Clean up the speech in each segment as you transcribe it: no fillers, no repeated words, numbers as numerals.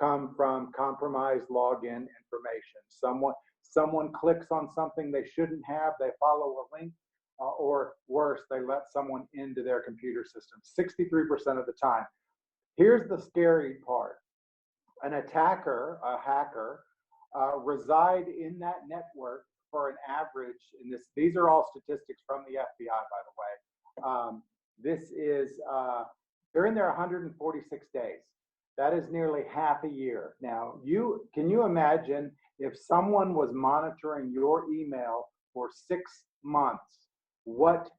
come from compromised login information. Someone clicks on something they shouldn't have, they follow a link, or worse, they let someone into their computer system, 63% of the time. Here's the scary part. An attacker, a hacker, reside in that network for an average, these are all statistics from the FBI, by the way. They're in there 146 days. That is nearly half a year. Now, can you imagine if someone was monitoring your email for 6 months, what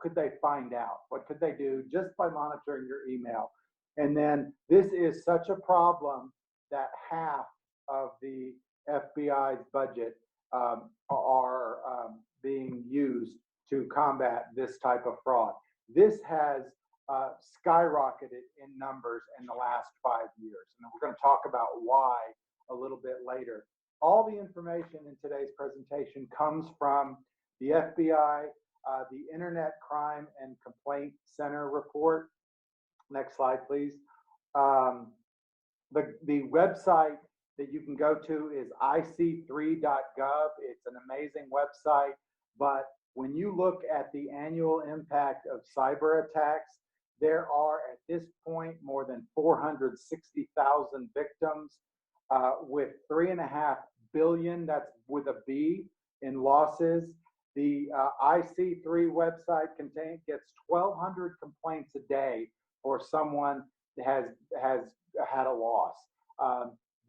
could they find out? What could they do just by monitoring your email? And then this is such a problem that half of the FBI's budget are being used to combat this type of fraud. This has skyrocketed in numbers in the last 5 years. And we're going to talk about why a little bit later. All the information in today's presentation comes from the FBI, the Internet Crime and Complaint Center report. Next slide, please. The website that you can go to is ic3.gov. It's an amazing website, but when you look at the annual impact of cyber attacks, there are at this point more than 460,000 victims with $3.5 billion, that's with a B, in losses. The IC3 website gets 1,200 complaints a day for someone that has had a loss.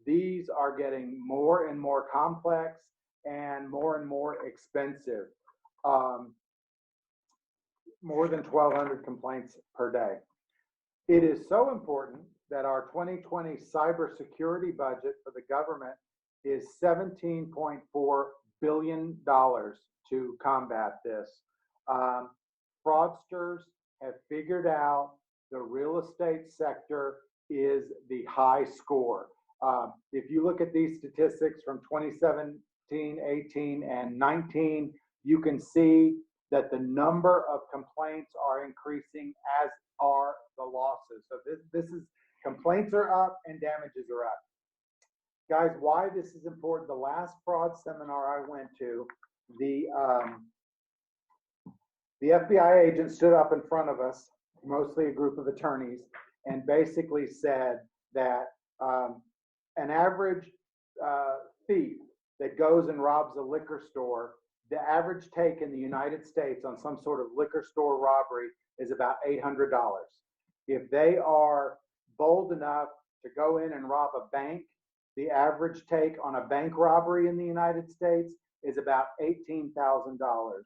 These are getting more and more complex and more expensive. More than 1,200 complaints per day. It is so important that our 2020 cybersecurity budget for the government is $17.4 billion to combat this. Fraudsters have figured out the real estate sector is the high score. If you look at these statistics from 2017, 18, and 19, you can see that the number of complaints are increasing, as are the losses. So this is, complaints are up and damages are up. Guys, why this is important, the last fraud seminar I went to, the FBI agent stood up in front of us, mostly a group of attorneys, and basically said that an average thief that goes and robs a liquor store, the average take in the United States on some sort of liquor store robbery is about $800. If they are bold enough to go in and rob a bank, the average take on a bank robbery in the United States is about $18,000.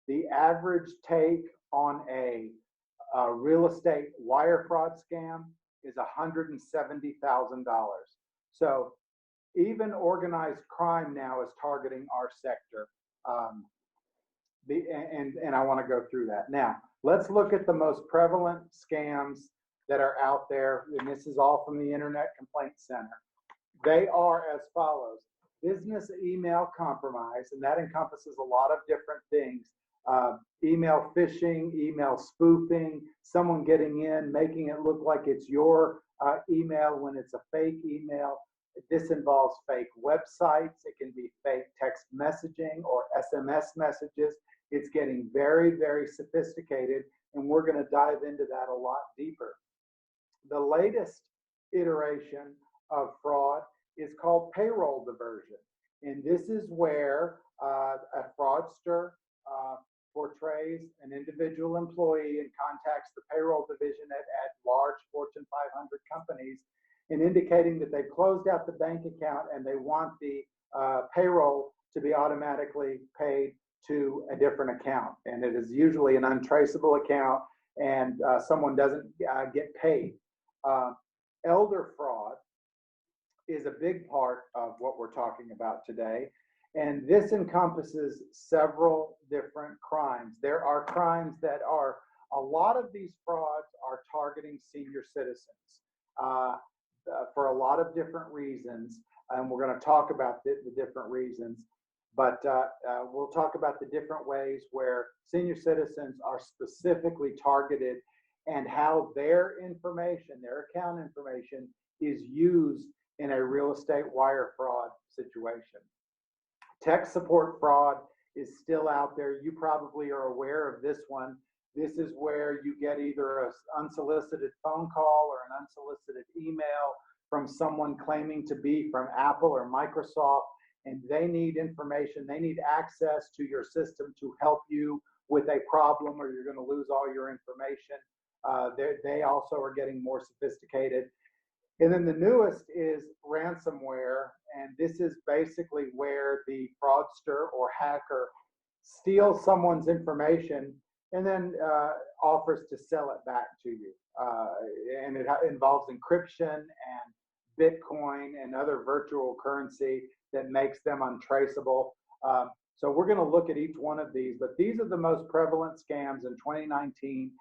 The average take on a real estate wire fraud scam is $170,000. So even organized crime now is targeting our sector. And I want to go through that. Now, let's look at the most prevalent scams that are out there. And this is all from the Internet Complaint Center. They are as follows. Business email compromise, and that encompasses a lot of different things. Email phishing, email spoofing, someone getting in, making it look like it's your email when it's a fake email. This involves fake websites. It can be fake text messaging or SMS messages. It's getting very sophisticated, and we're going to dive into that a lot deeper. The latest iteration of fraud is called payroll diversion. And this is where a fraudster portrays an individual employee and contacts the payroll division at large Fortune 500 companies and indicating that they've closed out the bank account and they want the payroll to be automatically paid to a different account. And it is usually an untraceable account, and someone doesn't get paid. Elder fraud is a big part of what we're talking about today. And this encompasses several different crimes. There are crimes that are, a lot of these frauds are targeting senior citizens for a lot of different reasons. And we're going to talk about the different reasons. But we'll talk about the different ways where senior citizens are specifically targeted and how their information, their account information, is used in a real estate wire fraud situation. Tech support fraud is still out there. You probably are aware of this one. This is where you get either an unsolicited phone call or an unsolicited email from someone claiming to be from Apple or Microsoft, and they need information, they need access to your system to help you with a problem, or you're going to lose all your information. They also are getting more sophisticated. And then the newest is ransomware, and this is basically where the fraudster or hacker steals someone's information and then offers to sell it back to you. And it involves encryption and Bitcoin and other virtual currency that makes them untraceable. So we're going to look at each one of these, but these are the most prevalent scams in 2019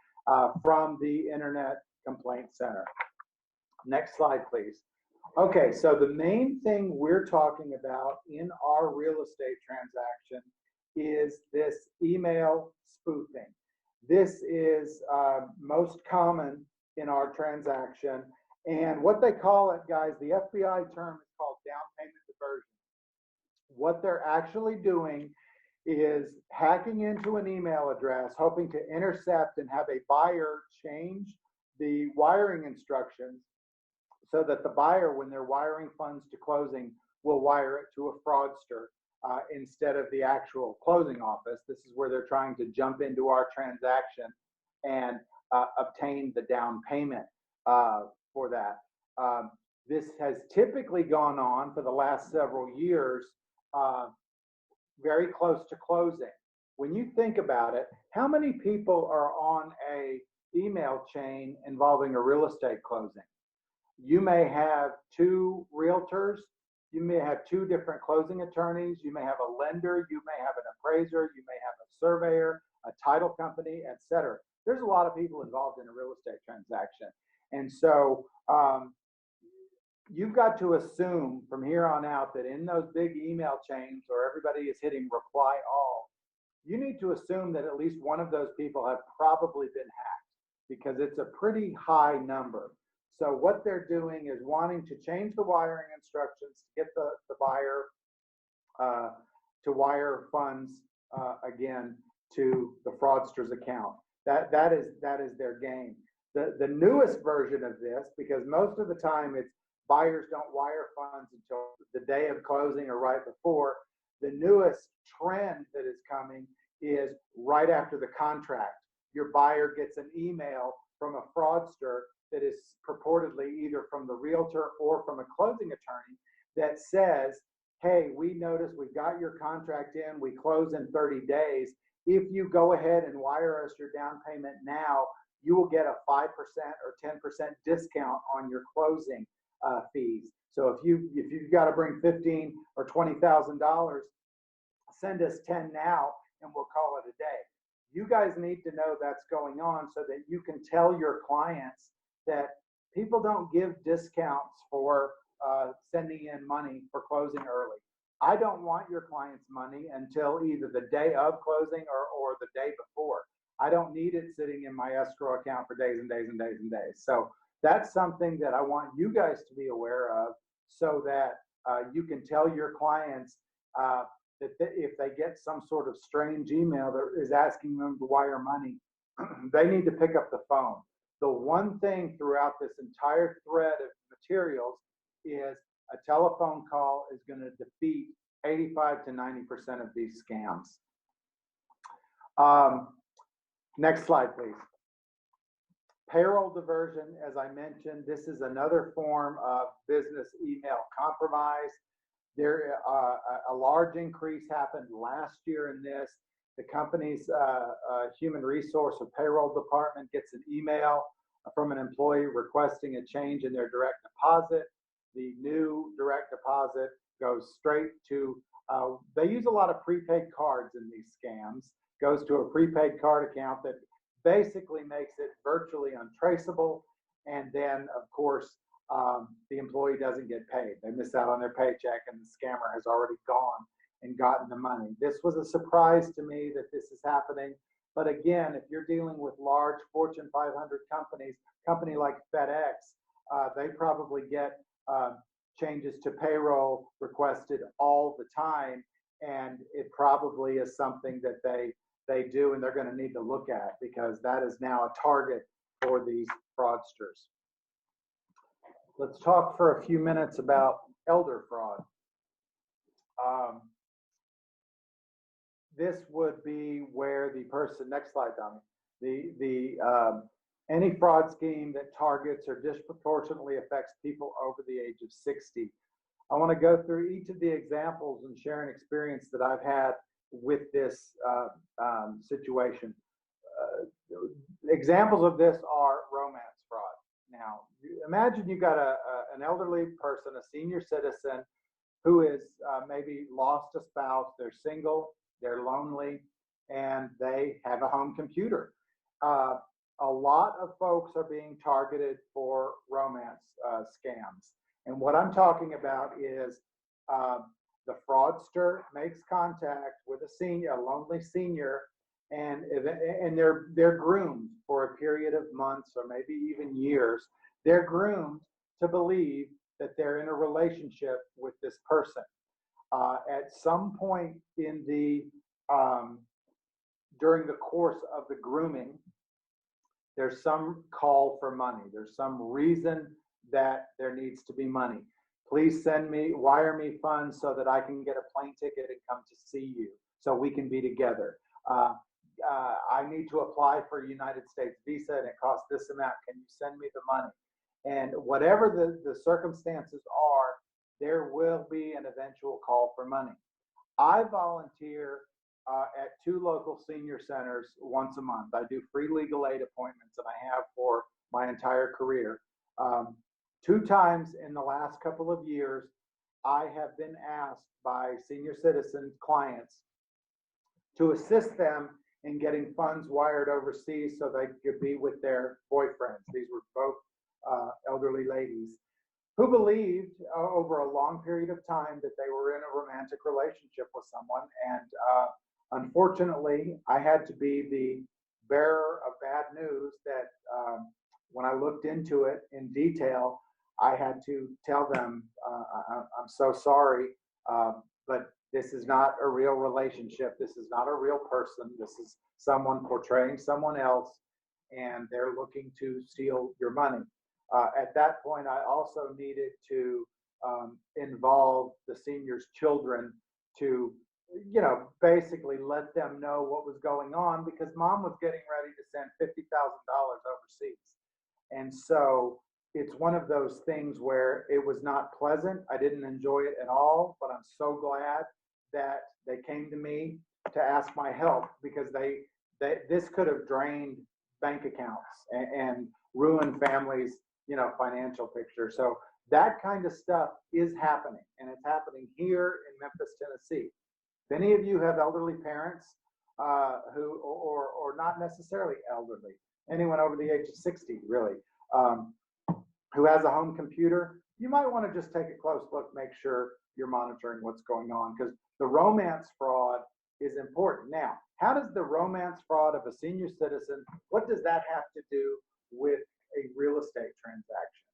from the Internet Complaint Center. Next slide, please. Okay, so the main thing we're talking about in our real estate transaction is this email spoofing. This is most common in our transaction. And what they call it, guys, the FBI term is called down payment diversion. What they're actually doing is hacking into an email address, hoping to intercept and have a buyer change the wiring instructions so that the buyer, when they're wiring funds to closing, will wire it to a fraudster instead of the actual closing office. This is where they're trying to jump into our transaction and obtain the down payment for that. This has typically gone on for the last several years, very close to closing. When you think about it, how many people are on a email chain involving a real estate closing? You may have two realtors, you may have two different closing attorneys, you may have a lender, you may have an appraiser, you may have a surveyor, a title company, etc. There's a lot of people involved in a real estate transaction. And so you've got to assume from here on out that in those big email chains where everybody is hitting reply all, you need to assume that at least one of those people have probably been hacked, because it's a pretty high number. So what they're doing is wanting to change the wiring instructions to get the buyer to wire funds again to the fraudster's account. That is their game. The newest version of this, because most of the time it's buyers don't wire funds until the day of closing or right before, the newest trend that is coming is right after the contract. Your buyer gets an email from a fraudster that is purportedly either from the realtor or from a closing attorney that says, hey, we noticed we got your contract in, we close in 30 days. If you go ahead and wire us your down payment now, you will get a 5% or 10% discount on your closing fees. So if you've got to bring $15,000 or $20,000, send us 10 now and we'll call it a day. You guys need to know that's going on so that you can tell your clients that people don't give discounts for sending in money for closing early. I don't want your clients' money until either the day of closing or the day before. I don't need it sitting in my escrow account for days and days and days and days. So that's something that I want you guys to be aware of, so that you can tell your clients that if they get some sort of strange email that is asking them to wire money, they need to pick up the phone. The one thing throughout this entire thread of materials is a telephone call is going to defeat 85 to 90% of these scams. Next slide, please. Payroll diversion, as I mentioned, this is another form of business email compromise. There, a large increase happened last year in this. The company's human resource or payroll department gets an email from an employee requesting a change in their direct deposit. The new direct deposit goes straight to, they use a lot of prepaid cards in these scams, goes to a prepaid card account that basically makes it virtually untraceable. And then, of course, the employee doesn't get paid. They miss out on their paycheck and the scammer has already gone and gotten the money. This was a surprise to me that this is happening. But again, if you're dealing with large Fortune 500 companies, company like FedEx, they probably get changes to payroll requested all the time, and it probably is something that they do and they're going to need to look at, because that is now a target for these fraudsters. Let's talk for a few minutes about elder fraud. This would be where the person, next slide, Tommy, any fraud scheme that targets or disproportionately affects people over the age of 60. I want to go through each of the examples and share an experience that I've had with this situation. Examples of this are romance fraud. Now, imagine you've got an elderly person, a senior citizen, who is maybe lost a spouse, they're single, they're lonely, and they have a home computer. A lot of folks are being targeted for romance scams. And what I'm talking about is the fraudster makes contact with a lonely senior, and they're groomed for a period of months or maybe even years. They're groomed to believe that they're in a relationship with this person. At some point in during the course of the grooming, there's some call for money. There's some reason that there needs to be money. Please wire me funds so that I can get a plane ticket and come to see you so we can be together. I need to apply for a United States visa and it costs this amount. Can you send me the money? And whatever the circumstances are, there will be an eventual call for money. I volunteer at 2 local senior centers once a month. I do free legal aid appointments, and I have for my entire career. 2 times in the last couple of years, I have been asked by senior citizen clients to assist them in getting funds wired overseas so they could be with their boyfriends. These were both elderly ladies who believed over a long period of time that they were in a romantic relationship with someone. And unfortunately, I had to be the bearer of bad news that when I looked into it in detail, I had to tell them, I'm so sorry, but this is not a real relationship. This is not a real person. This is someone portraying someone else, and they're looking to steal your money. At that point, I also needed to involve the seniors' children to, basically let them know what was going on, because mom was getting ready to send $50,000 overseas. And so it's one of those things where it was not pleasant. I didn't enjoy it at all, but I'm so glad that they came to me to ask my help, because this could have drained bank accounts and ruined families' financial picture. So that kind of stuff is happening, and it's happening here in Memphis, Tennessee. If any of you have elderly parents who, or not necessarily elderly, anyone over the age of 60, really, who has a home computer, you might want to just take a close look, make sure you're monitoring what's going on, because the romance fraud is important. Now, how does the romance fraud of a senior citizen, what does that have to do with a real estate transaction?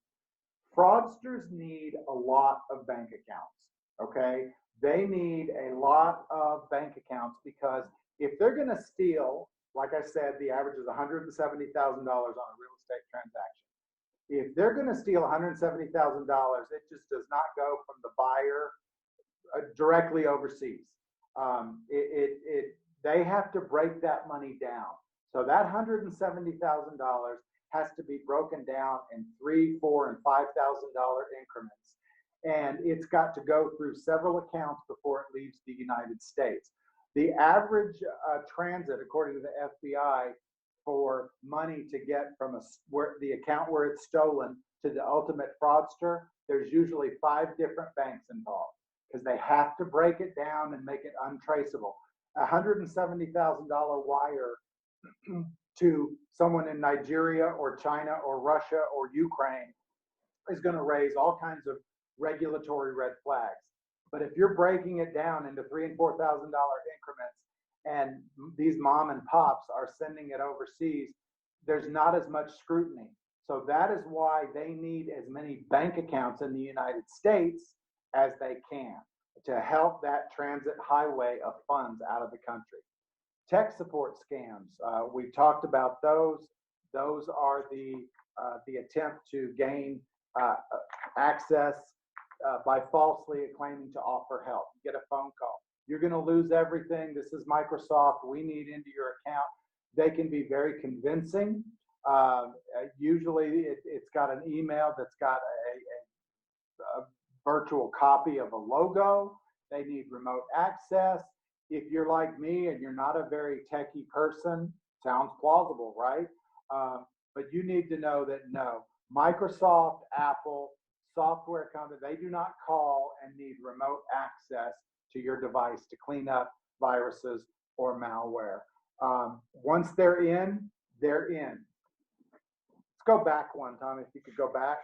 Fraudsters need a lot of bank accounts, okay? They need a lot of bank accounts, because if they're going to steal, like I said, the average is $170,000 on a real estate transaction. If they're going to steal $170,000, it just does not go from the buyer directly overseas. They have to break that money down. So that $170,000 has to be broken down in $3,000, $4,000, and $5,000 increments. And it's got to go through several accounts before it leaves the United States. The average transit, according to the FBI, for money to get from the account where it's stolen to the ultimate fraudster, there's usually 5 different banks involved, because they have to break it down and make it untraceable. A $170,000 wire to someone in Nigeria or China or Russia or Ukraine is going to raise all kinds of regulatory red flags. But if you're breaking it down into $3,000 and $4,000 increments, and these mom and pops are sending it overseas, there's not as much scrutiny. So that is why they need as many bank accounts in the United States as they can to help that transit highway of funds out of the country. Tech support scams, we talked about those. Those are the attempt to gain access by falsely claiming to offer help. You get a phone call. You're going to lose everything. This is Microsoft. We need into your account. They can be very convincing. Usually it's got an email that's got a virtual copy of a logo. They need remote access. If you're like me and you're not a very techie person, sounds plausible, right? But you need to know that no, Microsoft, Apple, software company, they do not call and need remote access to your device to clean up viruses or malware. Once they're in, they're in. Let's go back one time, if you could go back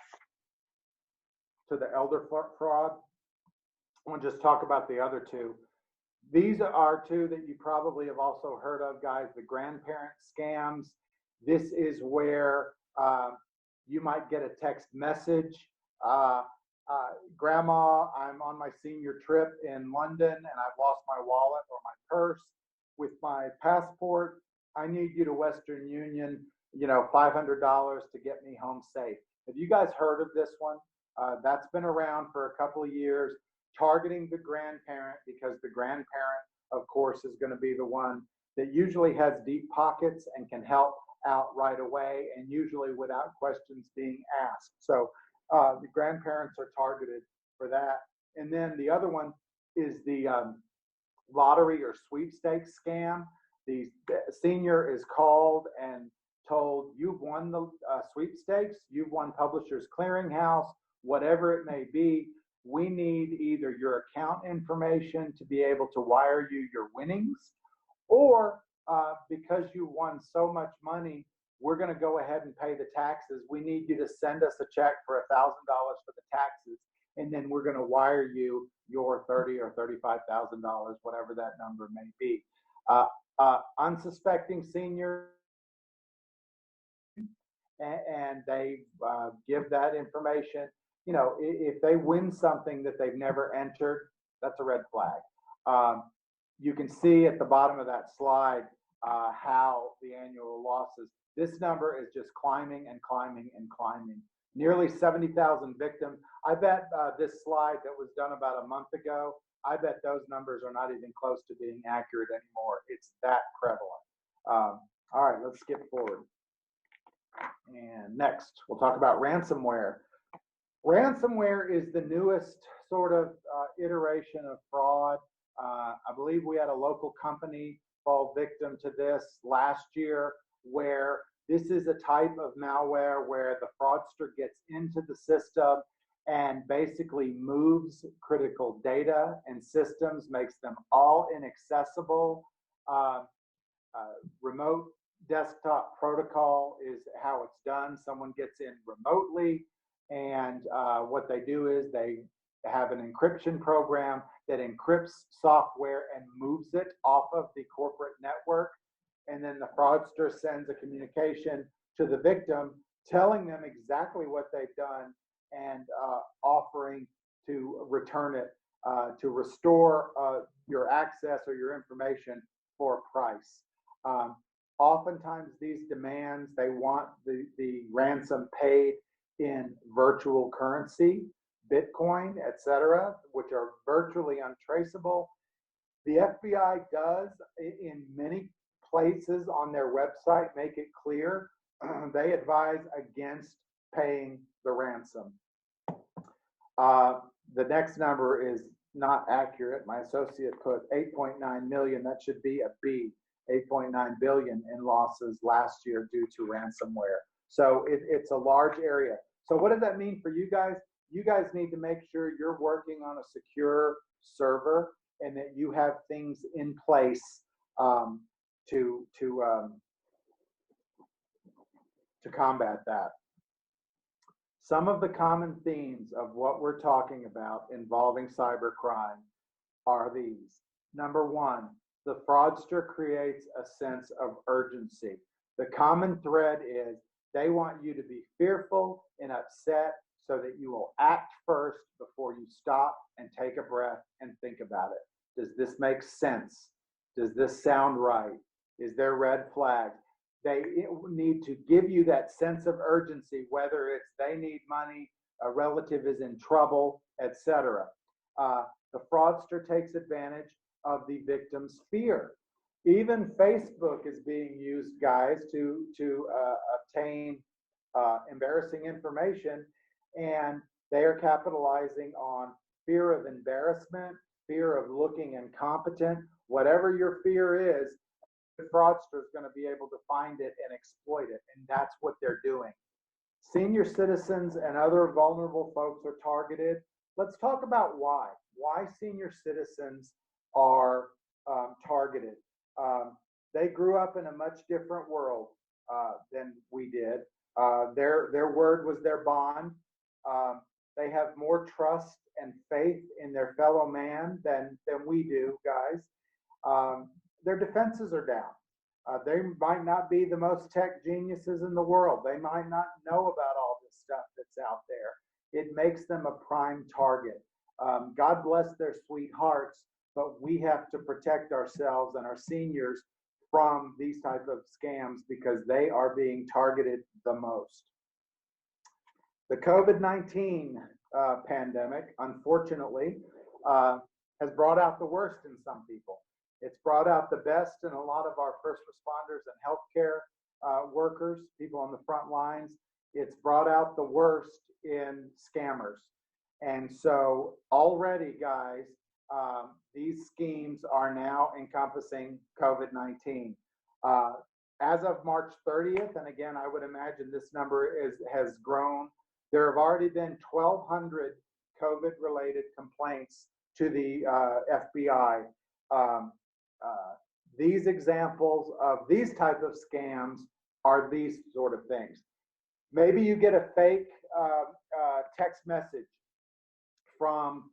to the elder fraud. I want to just talk about the other two. These are two that you probably have also heard of, guys, the grandparent scams. This is where you might get a text message. Grandma, I'm on my senior trip in London and I've lost my wallet or my purse with my passport. I need you to Western Union, $500 to get me home safe. Have you guys heard of this one? That's been around for a couple of years, targeting the grandparent, because the grandparent, of course, is going to be the one that usually has deep pockets and can help out right away, and usually without questions being asked. So the grandparents are targeted for that. And then the other one is the lottery or sweepstakes scam. The senior is called and told, you've won the sweepstakes, you've won Publishers Clearinghouse, whatever it may be. We need either your account information to be able to wire you your winnings, or because you won so much money, we're going to go ahead and pay the taxes. We need you to send us a check for $1,000 for the taxes, and then we're going to wire you your $30,000 or $35,000, whatever that number may be. Unsuspecting seniors, and they give that information. If they win something that they've never entered, that's a red flag. You can see at the bottom of that slide how the annual losses, this number is just climbing and climbing and climbing. Nearly 70,000 victims. I bet this slide that was done about a month ago, I bet those numbers are not even close to being accurate anymore. It's that prevalent. All right, let's skip forward. And next, we'll talk about ransomware. Ransomware is the newest sort of iteration of fraud. I believe we had a local company fall victim to this last year, where this is a type of malware where the fraudster gets into the system and basically moves critical data and systems, makes them all inaccessible. Remote desktop protocol is how it's done. Someone gets in remotely, and what they do is they have an encryption program that encrypts software and moves it off of the corporate network. And then the fraudster sends a communication to the victim telling them exactly what they've done and offering to return it, to restore your access or your information for a price. Oftentimes these demands, they want the ransom paid in virtual currency, Bitcoin, etc., which are virtually untraceable. The FBI does, in many places on their website, make it clear they advise against paying the ransom. The next number is not accurate. My associate put 8.9 million. That should be a B. 8.9 billion in losses last year due to ransomware. So it's a large area. So what does that mean for you guys? You guys need to make sure you're working on a secure server and that you have things in place to combat that. Some of the common themes of what we're talking about involving cybercrime are these. Number one, the fraudster creates a sense of urgency. The common thread is They want you to be fearful and upset so that you will act first before you stop and take a breath and think about it. Does this make sense? Does this sound right? Is there red flags? They need to give you that sense of urgency, whether it's they need money, a relative is in trouble, etc. The fraudster takes advantage of the victim's fear. Even Facebook is being used, guys, to obtain embarrassing information, and they are capitalizing on fear of embarrassment, fear of looking incompetent. Whatever your fear is, the fraudster is going to be able to find it and exploit it, and that's what they're doing. Senior citizens and other vulnerable folks are targeted. Let's talk about why senior citizens are targeted. They grew up in a much different world than we did. Their word was their bond. They have more trust and faith in their fellow man than we do, guys. Their defenses are down. They might not be the most tech geniuses in the world. They might not know about all this stuff that's out there. It makes them a prime target. God bless their sweet hearts, but we have to protect ourselves and our seniors from these type of scams because they are being targeted the most. The COVID-19 pandemic, unfortunately, has brought out the worst in some people. It's brought out the best in a lot of our first responders and healthcare workers, people on the front lines. It's brought out the worst in scammers. And so already, guys, these schemes are now encompassing COVID-19. As of March 30th, and again, I would imagine this number has grown, there have already been 1,200 COVID-related complaints to the FBI. These examples of these type of scams are these sort of things. Maybe you get a fake text message from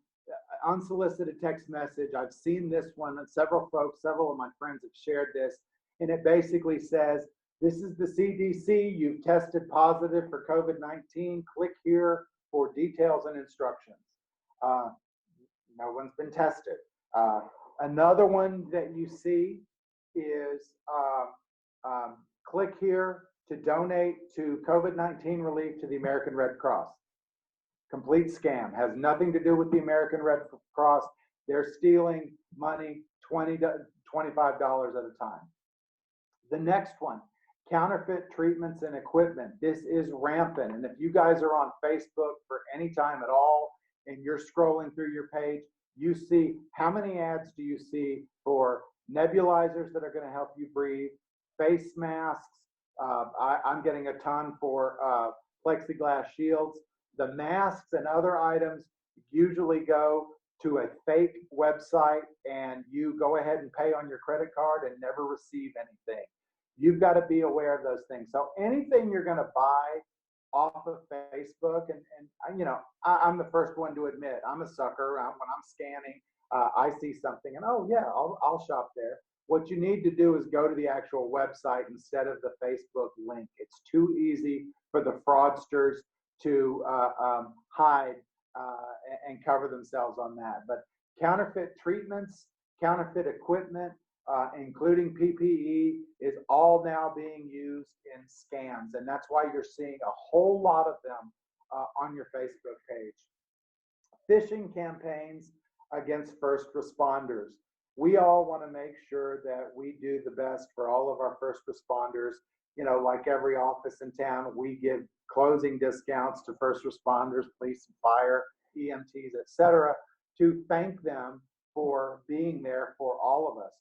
unsolicited text message. I've seen this one, and several of my friends have shared this, and it basically says, this is the CDC, you've tested positive for COVID-19, click here for details and instructions. No one's been tested. Another one that you see is click here to donate to COVID-19 relief to the American Red Cross. Complete scam, has nothing to do with the American Red Cross. They're stealing money, $20 to $25 at a time. The next one, counterfeit treatments and equipment. This is rampant. And if you guys are on Facebook for any time at all and you're scrolling through your page, you see, how many ads do you see for nebulizers that are going to help you breathe, face masks? I'm getting a ton for plexiglass shields. The masks and other items usually go to a fake website, and you go ahead and pay on your credit card and never receive anything. You've got to be aware of those things. So anything you're going to buy off of Facebook, and you know, I'm the first one to admit I'm a sucker. When I'm scanning, I see something, and oh yeah, I'll shop there. What you need to do is go to the actual website instead of the Facebook link. It's too easy for the fraudsters to hide and cover themselves on that. But counterfeit treatments, counterfeit equipment, including PPE, is all now being used in scams. And that's why you're seeing a whole lot of them on your Facebook page. Phishing campaigns against first responders. We all want to make sure that we do the best for all of our first responders. You know, like every office in town, we give closing discounts to first responders, police and fire, EMTs, etc., to thank them for being there for all of us.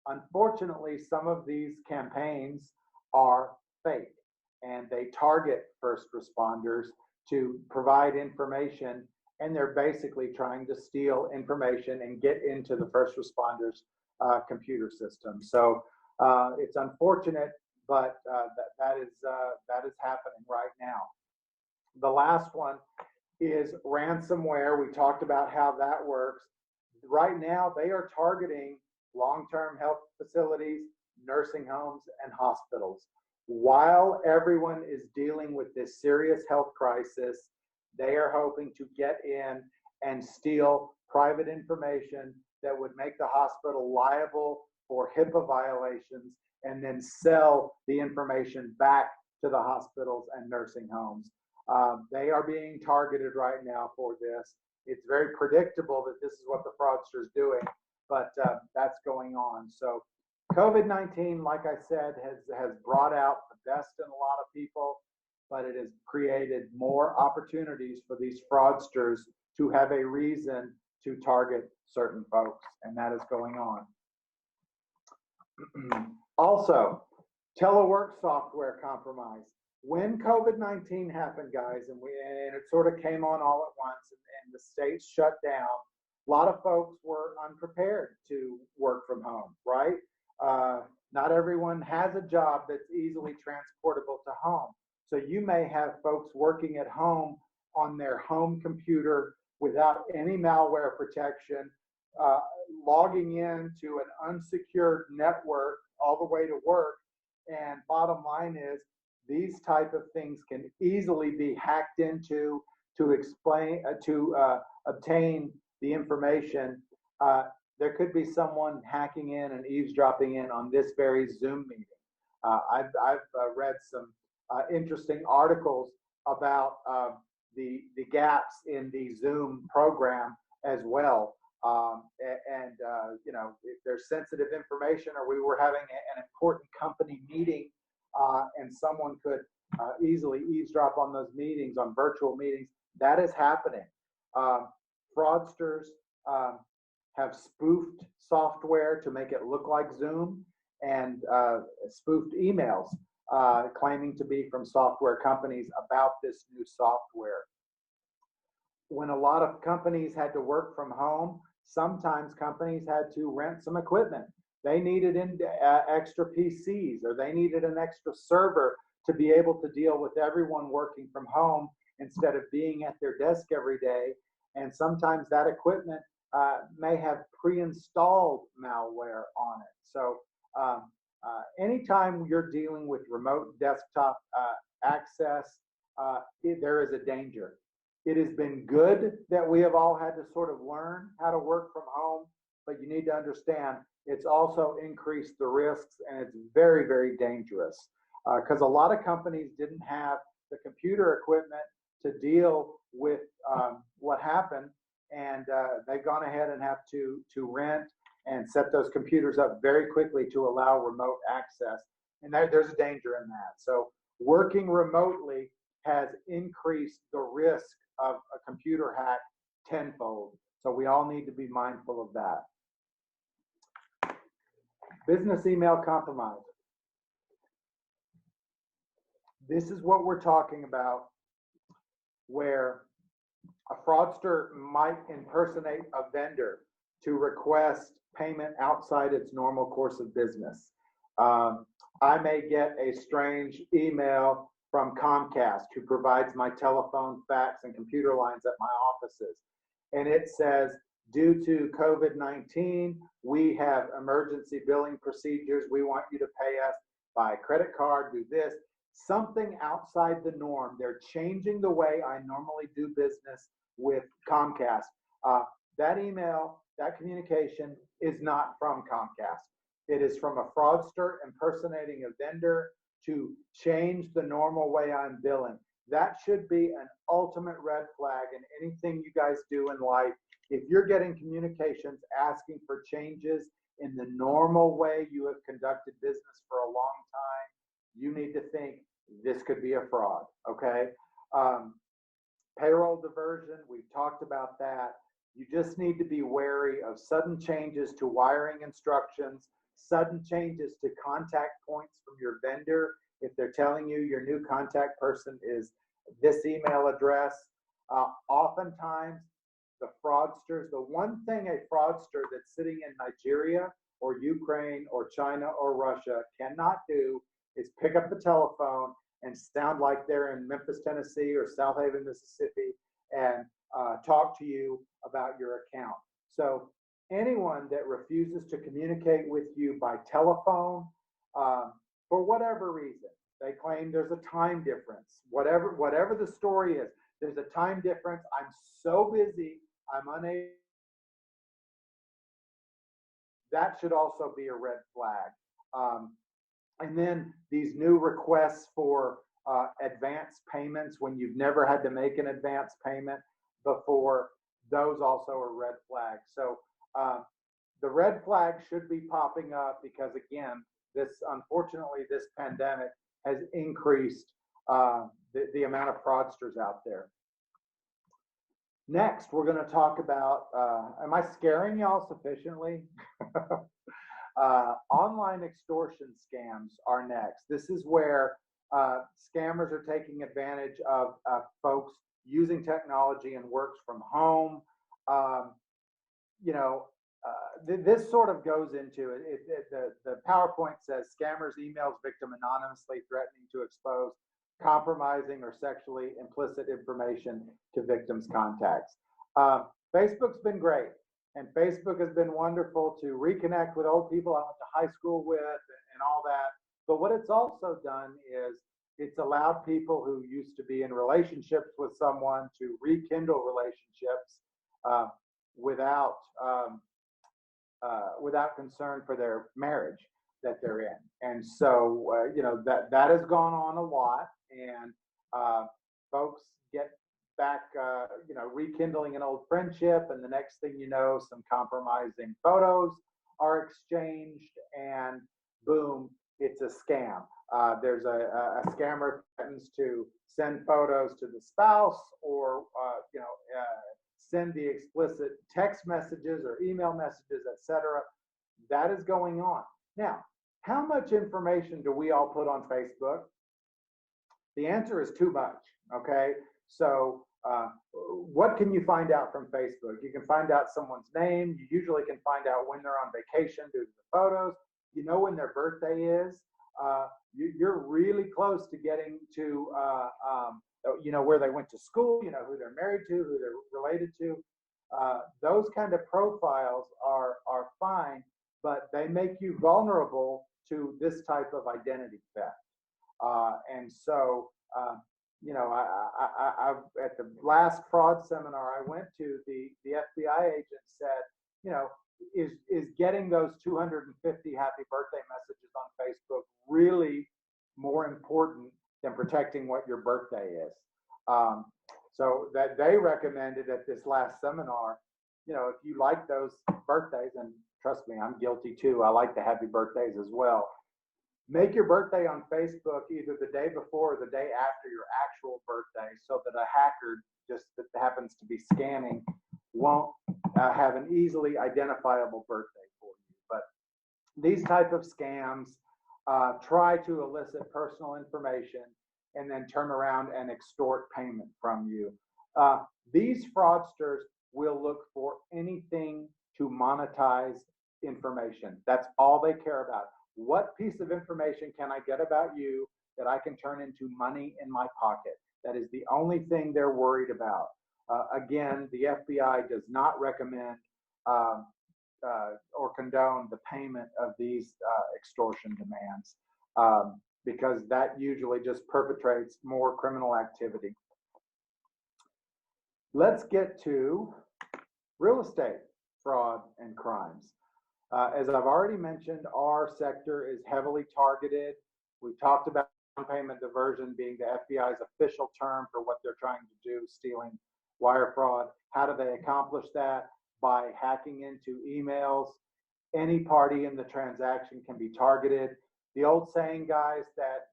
Unfortunately, some of these campaigns are fake, and they target first responders to provide information, and they're basically trying to steal information and get into the first responders' computer system. So it's unfortunate, but that is happening right now. The last one is ransomware. We talked about how that works. Right now, they are targeting long-term health facilities, nursing homes, and hospitals. while everyone is dealing with this serious health crisis, they are hoping to get in and steal private information that would make the hospital liable for HIPAA violations and then sell the information back to the hospitals and nursing homes. They are being targeted right now for this. It's very predictable that this is what the fraudster's doing, but that's going on. So COVID-19, like I said, has brought out the best in a lot of people, but it has created more opportunities for these fraudsters to have a reason to target certain folks, and that is going on. Also, telework software compromise. When COVID-19 happened, guys, and it sort of came on all at once, and the states shut down, a lot of folks were unprepared to work from home, right? Not everyone has a job that's easily transportable to home. So you may have folks working at home on their home computer without any malware protection, logging into an unsecured network all the way to work. And bottom line is, these type of things can easily be hacked into to obtain the information. There could be someone hacking in and eavesdropping in on this very Zoom meeting. I've read some interesting articles about the gaps in the Zoom program as well. You know, if there's sensitive information, or we were having an important company meeting and someone could easily eavesdrop on those meetings, on virtual meetings, that is happening. Fraudsters have spoofed software to make it look like Zoom, and spoofed emails claiming to be from software companies about this new software. When a lot of companies had to work from home, sometimes companies had to rent some equipment. They needed extra PCs, or they needed an extra server to be able to deal with everyone working from home instead of being at their desk every day. And sometimes that equipment may have pre-installed malware on it. So anytime you're dealing with remote desktop access, there is a danger. It has been good that we have all had to sort of learn how to work from home, but you need to understand it's also increased the risks, and it's very, very dangerous because a lot of companies didn't have the computer equipment to deal with what happened, and they've gone ahead and have to rent and set those computers up very quickly to allow remote access, and there's a danger in that. So working remotely has increased the risk of a computer hack tenfold. So we all need to be mindful of that. Business email compromise. This is what we're talking about, where a fraudster might impersonate a vendor to request payment outside its normal course of business. I may get a strange email from Comcast, who provides my telephone, fax, and computer lines at my offices. And it says, due to COVID-19, we have emergency billing procedures. We want you to pay us by credit card, do this. Something outside the norm. They're changing the way I normally do business with Comcast. That email, that communication is not from Comcast. It is from a fraudster impersonating a vendor to change the normal way I'm billing. That should be an ultimate red flag in anything you guys do in life. If you're getting communications asking for changes in the normal way you have conducted business for a long time, you need to think this could be a fraud, okay? Payroll diversion, we've talked about that. You just need to be wary of sudden changes to wiring instructions, sudden changes to contact points from your vendor. If they're telling you your new contact person is this email address, oftentimes the fraudsters, the one thing a fraudster that's sitting in Nigeria or Ukraine or China or Russia cannot do is pick up the telephone and sound like they're in Memphis, Tennessee or South Haven, Mississippi, and talk to you about your account. So anyone that refuses to communicate with you by telephone, for whatever reason, They claim there's a time difference. Whatever the story is, there's a time difference. I'm so busy, I'm unable. That should also be a red flag. And then these new requests for advance payments when you've never had to make an advance payment before, those also are red flags. So the red flags should be popping up because, again, unfortunately, this pandemic has increased the amount of fraudsters out there. Next, we're going to talk about, am I scaring y'all sufficiently? Online extortion scams are next. This is where scammers are taking advantage of folks using technology and works from home. This sort of goes into it. The PowerPoint says scammers emails victim anonymously threatening to expose compromising or sexually implicit information to victims' contacts. Facebook's been great, and Facebook has been wonderful to reconnect with old people I went to high school with and all that. But what it's also done is it's allowed people who used to be in relationships with someone to rekindle relationships without concern for their marriage that they're in. And so, that has gone on a lot, and folks get back, rekindling an old friendship, and the next thing you know, some compromising photos are exchanged, and boom, it's a scam. There's a scammer threatens to send photos to the spouse, or send the explicit text messages or email messages, etc. That is going on. Now, how much information do we all put on Facebook? The answer is too much, okay? So what can you find out from Facebook? You can find out someone's name. You usually can find out when they're on vacation due to the photos. You know when their birthday is. You're really close to getting to, where they went to school, who they're married to, who they're related to. Those kind of profiles are fine, but they make you vulnerable to this type of identity theft. And so, I at the last fraud seminar I went to, the FBI agent said, is getting those 250 happy birthday messages on Facebook really more important than protecting what your birthday is? So that they recommended at this last seminar, if you like those birthdays, and trust me, I'm guilty too. I like the happy birthdays as well. Make your birthday on Facebook either the day before or the day after your actual birthday, so that a hacker just that happens to be scanning won't have an easily identifiable birthday for you. But these type of scams try to elicit personal information and then turn around and extort payment from you. These fraudsters will look for anything to monetize information. That's all they care about. What piece of information can I get about you that I can turn into money in my pocket? That is the only thing they're worried about. Again, the FBI does not recommend or condone the payment of these extortion demands because that usually just perpetrates more criminal activity. Let's get to real estate fraud and crimes. As I've already mentioned, our sector is heavily targeted. We've talked about payment diversion being the FBI's official term for what they're trying to do, stealing wire fraud. How do they accomplish that? By hacking into emails. Any party in the transaction can be targeted. The old saying, guys, that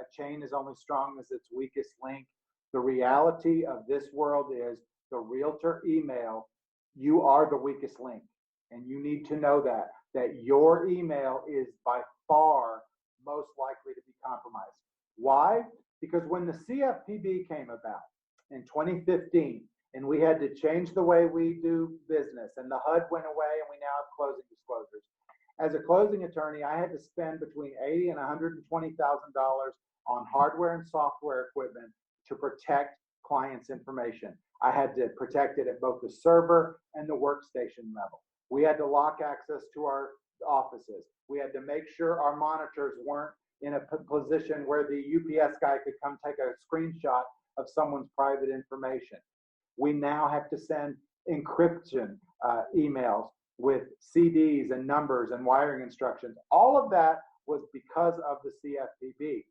a chain is only strong as its weakest link. The reality of this world is the realtor email, you are the weakest link. And you need to know that your email is by far most likely to be compromised. Why? Because when the CFPB came about in 2015, and we had to change the way we do business, and the HUD went away, and we now have closing disclosures. As a closing attorney, I had to spend between $80,000 and $120,000 on hardware and software equipment to protect clients' information. I had to protect it at both the server and the workstation level. We had to lock access to our offices. We had to make sure our monitors weren't in a position where the UPS guy could come take a screenshot of someone's private information. We now have to send encryption emails with CDs and numbers and wiring instructions. All of that was because of the CFPB.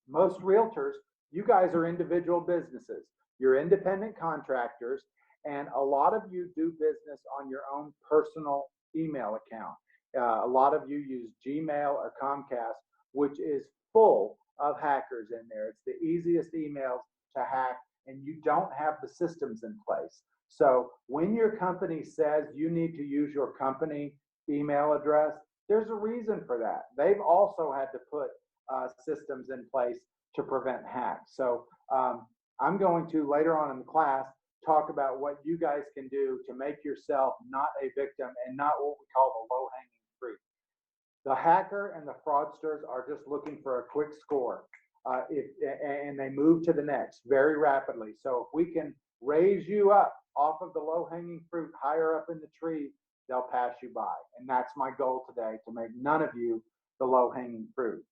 Most realtors, you guys are individual businesses. You're independent contractors, and a lot of you do business on your own personal email account. A lot of you use Gmail or Comcast, which is full of hackers in there. It's the easiest emails to hack, and you don't have the systems in place. So when your company says you need to use your company email address, there's a reason for that. They've also had to put systems in place to prevent hacks. So I'm going to, later on in the class, talk about what you guys can do to make yourself not a victim and not what we call the low-hanging fruit. The hacker and the fraudsters are just looking for a quick score, and they move to the next very rapidly. So if we can raise you up off of the low-hanging fruit, higher up in the tree, they'll pass you by. And that's my goal today, to make none of you the low-hanging fruit.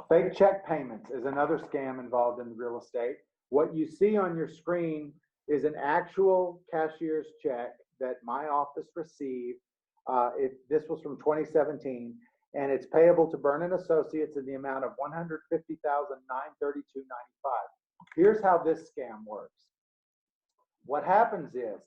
Fake check payments is another scam involved in real estate. What you see on your screen is an actual cashier's check that my office received. This was from 2017, and it's payable to Byrne and Associates in the amount of $150,932.95. Here's how this scam works. What happens is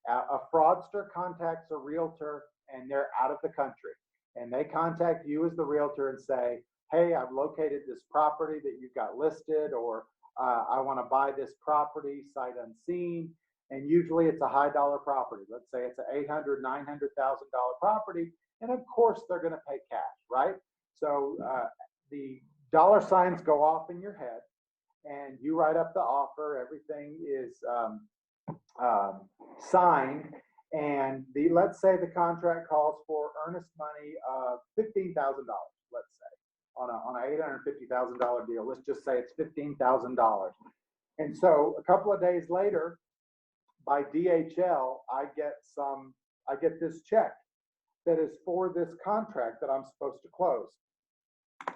a fraudster contacts a realtor, and they're out of the country, and they contact you as the realtor and say, hey, I've located this property that you've got listed, or I want to buy this property sight unseen. And usually it's a high dollar property. Let's say it's an $800,000, $900,000 property. And of course they're going to pay cash, right? So the dollar signs go off in your head, and you write up the offer. Everything is signed. And let's say the contract calls for earnest money of $15,000, let's say, on an $850,000 deal. Let's just say it's $15,000. And so a couple of days later, by DHL, I get this check that is for this contract that I'm supposed to close.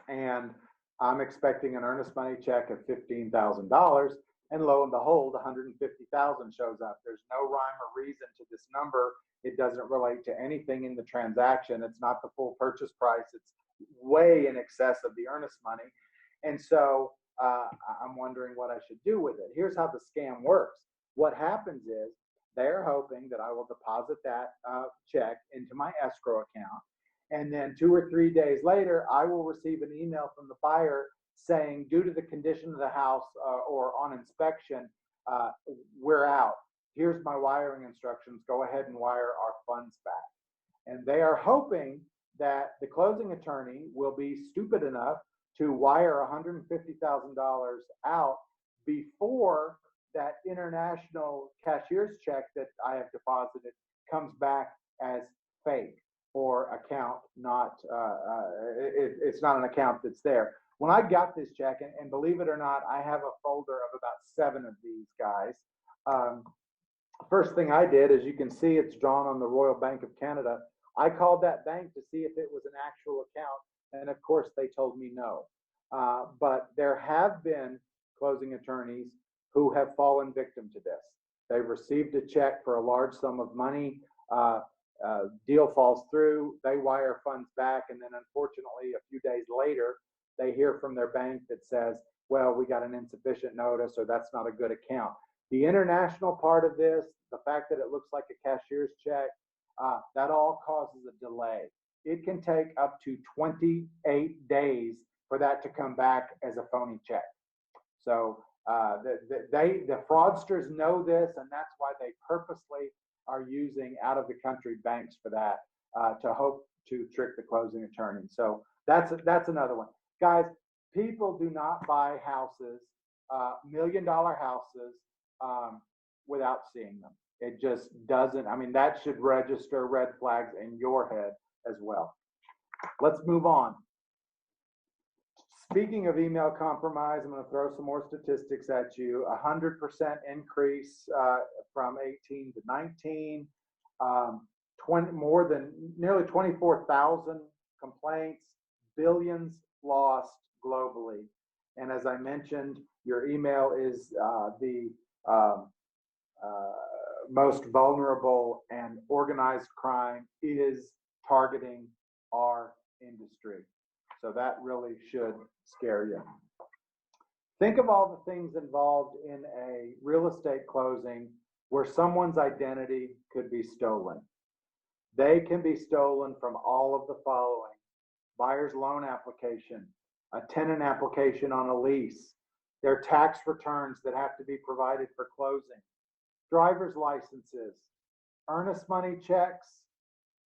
And I'm expecting an earnest money check of $15,000, and lo and behold, $150,000 shows up. There's no rhyme or reason to this number. It doesn't relate to anything in the transaction. It's not the full purchase price. It's way in excess of the earnest money. And so I'm wondering what I should do with it. Here's how the scam works. What happens is they're hoping that I will deposit that check into my escrow account. And then 2 or 3 days later, I will receive an email from the buyer saying, due to the condition of the house or on inspection, we're out. Here's my wiring instructions. Go ahead and wire our funds back. And they are hoping that the closing attorney will be stupid enough to wire $150,000 out before that international cashier's check that I have deposited comes back as fake or account not, it's not an account that's there. When I got this check, and believe it or not, I have a folder of about 7 of these guys. First thing I did, as you can see, it's drawn on the Royal Bank of Canada. I called that bank to see if it was an actual account, and of course they told me no. But there have been closing attorneys who have fallen victim to this. They've received a check for a large sum of money, deal falls through, they wire funds back, and then unfortunately a few days later, they hear from their bank that says, well, we got an insufficient notice, or that's not a good account. The international part of this, the fact that it looks like a cashier's check, that all causes a delay. It can take up to 28 days for that to come back as a phony check. So the fraudsters know this, and that's why they purposely are using out-of-the-country banks for that to hope to trick the closing attorney. So that's another one. Guys, people do not buy houses, million-dollar houses, without seeing them. It just doesn't. I mean, that should register red flags in your head as well. Let's move on. Speaking of email compromise, I'm going to throw some more statistics at you. 100% increase from 18 to 19. nearly 24,000 complaints, billions lost globally. And as I mentioned, your email is the most vulnerable, and organized crime is targeting our industry. So that really should scare you. Think of all the things involved in a real estate closing where someone's identity could be stolen. They can be stolen from all of the following: buyer's loan application, a tenant application on a lease, their tax returns that have to be provided for closing, driver's licenses, earnest money checks.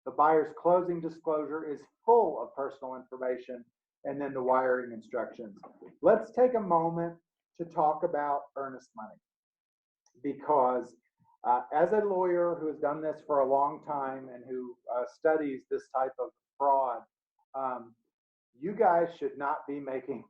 The buyer's closing disclosure is full of personal information, and then the wiring instructions. Let's take a moment to talk about earnest money, because as a lawyer who has done this for a long time and who studies this type of fraud, you guys should not be making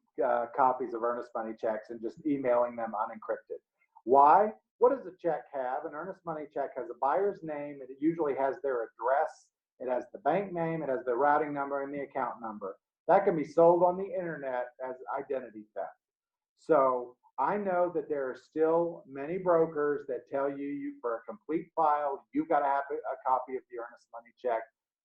copies of earnest money checks and just emailing them unencrypted. Why? What does a check have? An earnest money check has a buyer's name, and it usually has their address, it has the bank name, it has the routing number and the account number. That can be sold on the internet as identity theft. So I know that there are still many brokers that tell you for a complete file, you've got to have a copy of the earnest money check.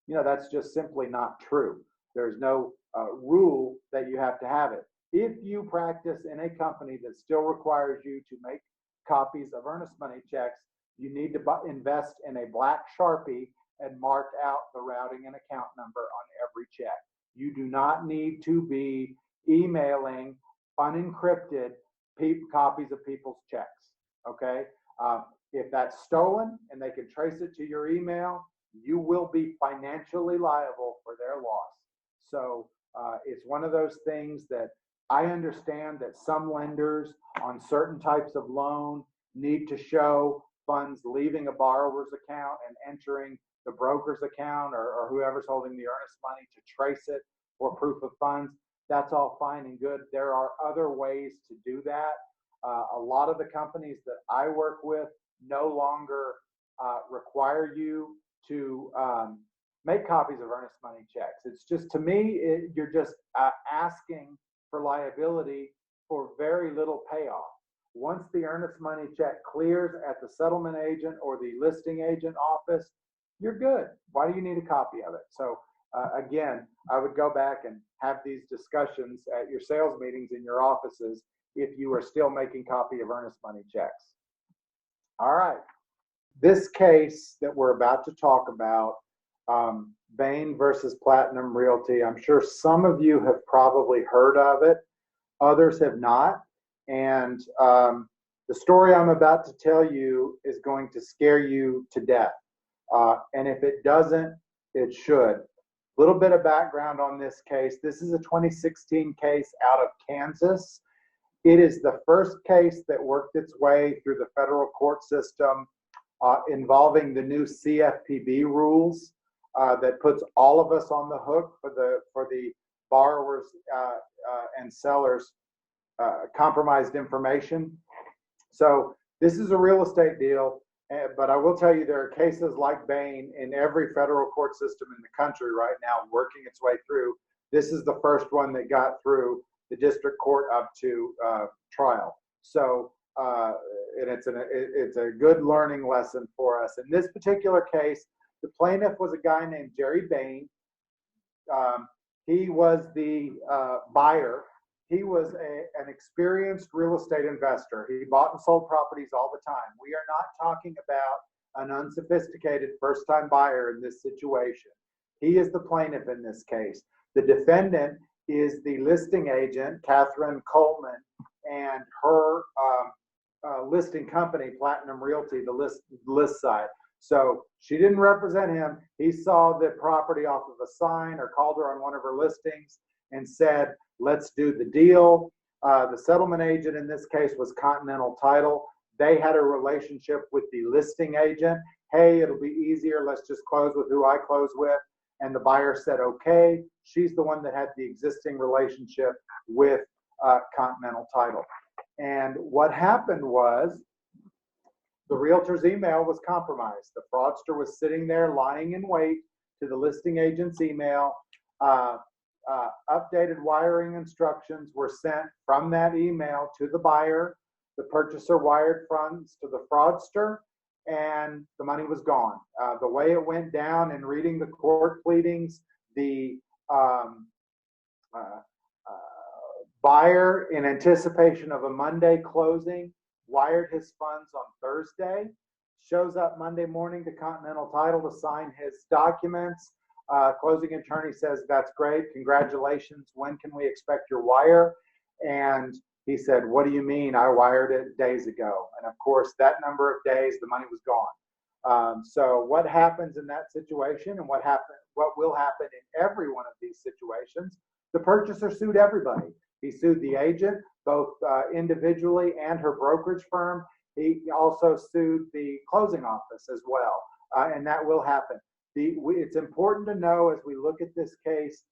You know, that's just simply not true. There's no rule that you have to have it. If you practice in a company that still requires you to make copies of earnest money checks, you need to invest in a black Sharpie and mark out the routing and account number on every check. You do not need to be emailing unencrypted copies of people's checks, okay? If that's stolen and they can trace it to your email, you will be financially liable for their loss. So it's one of those things that I understand that some lenders on certain types of loan need to show funds leaving a borrower's account and entering the broker's account or whoever's holding the earnest money to trace it for proof of funds. That's all fine and good. There are other ways to do that. A lot of the companies that I work with no longer require you to make copies of earnest money checks. It's just, to me, you're just asking for liability for very little payoff. Once the earnest money check clears at the settlement agent or the listing agent office, you're good. Why do you need a copy of it? So again, I would go back and have these discussions at your sales meetings in your offices if you are still making copy of earnest money checks. All right. This case that we're about to talk about, Bain versus Platinum Realty, I'm sure some of you have probably heard of it. Others have not. And the story I'm about to tell you is going to scare you to death. And if it doesn't, it should. A little bit of background on this case. This is a 2016 case out of Kansas. It is the first case that worked its way through the federal court system involving the new CFPB rules that puts all of us on the hook for the borrowers and sellers compromised information. So this is a real estate deal, but I will tell you there are cases like Bain in every federal court system in the country right now working its way through. This is the first one that got through the district court up to trial. So and it's a good learning lesson for us. In this particular case, the plaintiff was a guy named Jerry Bain. He was the buyer. He was an experienced real estate investor. He bought and sold properties all the time. We are not talking about an unsophisticated first-time buyer in this situation. He is the plaintiff in this case. The defendant is the listing agent, Catherine Coleman, and her listing company, Platinum Realty, the list side. So she didn't represent him. He saw the property off of a sign or called her on one of her listings and said, let's do the deal. The settlement agent in this case was Continental Title. They had a relationship with the listing agent. Hey, it'll be easier. Let's just close with who I close with. And the buyer said, okay. She's the one that had the existing relationship with Continental Title. And what happened was The realtor's email was compromised. The fraudster was sitting there lying in wait to the listing agent's email. Updated wiring instructions were sent from that email to the buyer. The purchaser wired funds to the fraudster, and the money was gone. The way it went down in reading the court pleadings, the buyer, in anticipation of a Monday closing, wired his funds on Thursday, shows up Monday morning to Continental Title to sign his documents. Closing attorney says, "That's great, congratulations, when can we expect your wire?" And he said, "What do you mean? I wired it days ago." And of course, that number of days, the money was gone. So what happens in that situation, and what will happen in every one of these situations, the purchaser sued everybody. He sued the agent, both individually and her brokerage firm. He also sued the closing office as well, and that will happen. It's important to know, as we look at this case,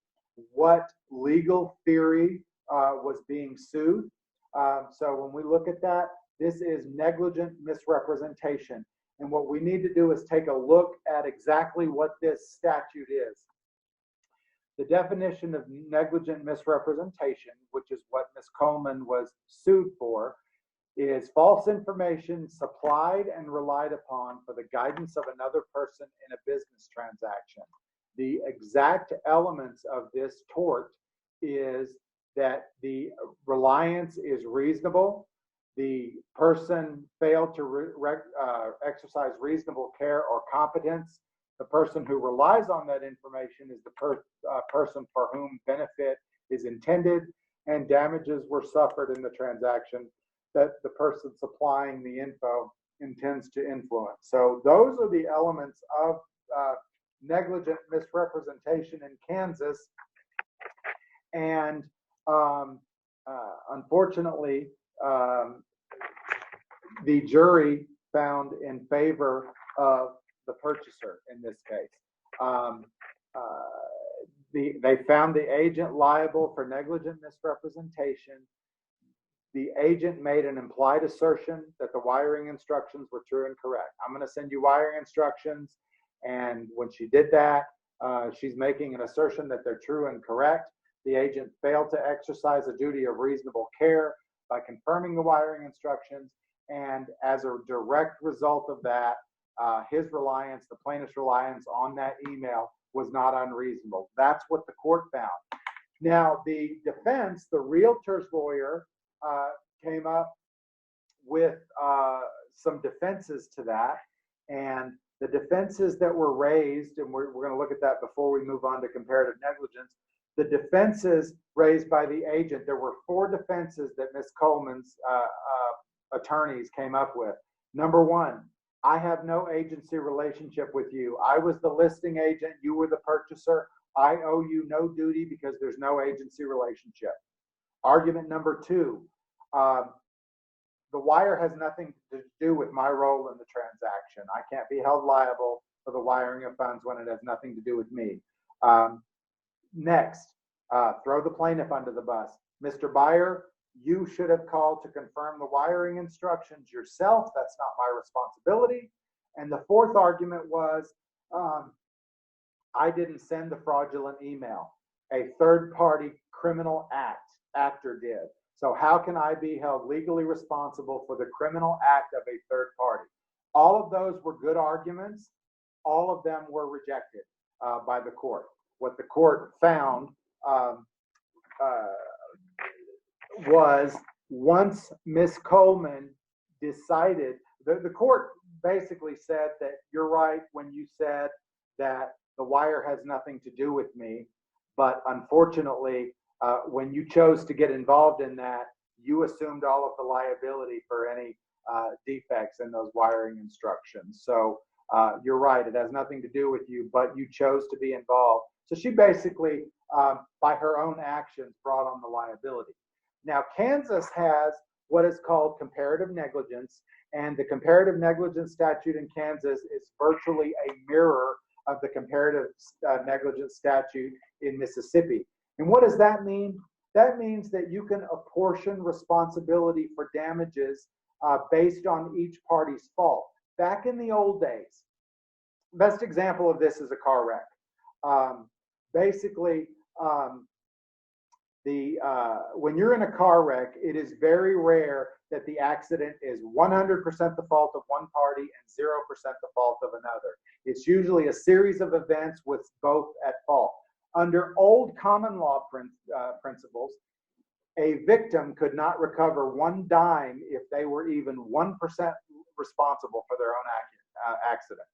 what legal theory was being sued. So when we look at that, this is negligent misrepresentation. And what we need to do is take a look at exactly what this statute is. The definition of negligent misrepresentation, which is what Ms. Coleman was sued for, is false information supplied and relied upon for the guidance of another person in a business transaction. The exact elements of this tort is that the reliance is reasonable, the person failed to exercise reasonable care or competence, the person who relies on that information is the person for whom benefit is intended, and damages were suffered in the transaction that the person supplying the info intends to influence. So those are the elements of negligent misrepresentation in Kansas. And unfortunately, the jury found in favor of the purchaser in this case. They found the agent liable for negligent misrepresentation. The agent made an implied assertion that the wiring instructions were true and correct. I'm going to send you wiring instructions. And when she did that, she's making an assertion that they're true and correct. The agent failed to exercise a duty of reasonable care by confirming the wiring instructions. And as a direct result of that, his reliance, the plaintiff's reliance on that email was not unreasonable. That's what the court found. Now, the defense, the realtor's lawyer, came up with some defenses to that. And the defenses that were raised, and we're going to look at that before we move on to comparative negligence, the defenses raised by the agent, there were 4 defenses that Ms. Coleman's attorneys came up with. Number 1, I have no agency relationship with you. I was the listing agent. You were the purchaser. I owe you no duty because there's no agency relationship. Argument number 2, the wire has nothing to do with my role in the transaction. I can't be held liable for the wiring of funds when it has nothing to do with me. Next, throw the plaintiff under the bus. Mr. Buyer, you should have called to confirm the wiring instructions yourself. That's not my responsibility. And the 4th argument was, I didn't send the fraudulent email. A third-party criminal actor did. So how can I be held legally responsible for the criminal act of a third party? All of those were good arguments. All of them were rejected by the court. What the court found was, once Ms. Coleman decided, the court basically said that you're right when you said that the wire has nothing to do with me, but unfortunately, when you chose to get involved in that, you assumed all of the liability for any defects in those wiring instructions. So you're right, it has nothing to do with you, but you chose to be involved. So she basically, by her own actions, brought on the liability. Now, Kansas has what is called comparative negligence, and the comparative negligence statute in Kansas is virtually a mirror of the comparative negligence statute in Mississippi. And what does that mean? That means that you can apportion responsibility for damages based on each party's fault. Back in the old days, best example of this is a car wreck. Basically, when you're in a car wreck, it is very rare that the accident is 100% the fault of one party and 0% the fault of another. It's usually a series of events with both at fault. Under old common law principles, a victim could not recover one dime if they were even 1% responsible for their own accident.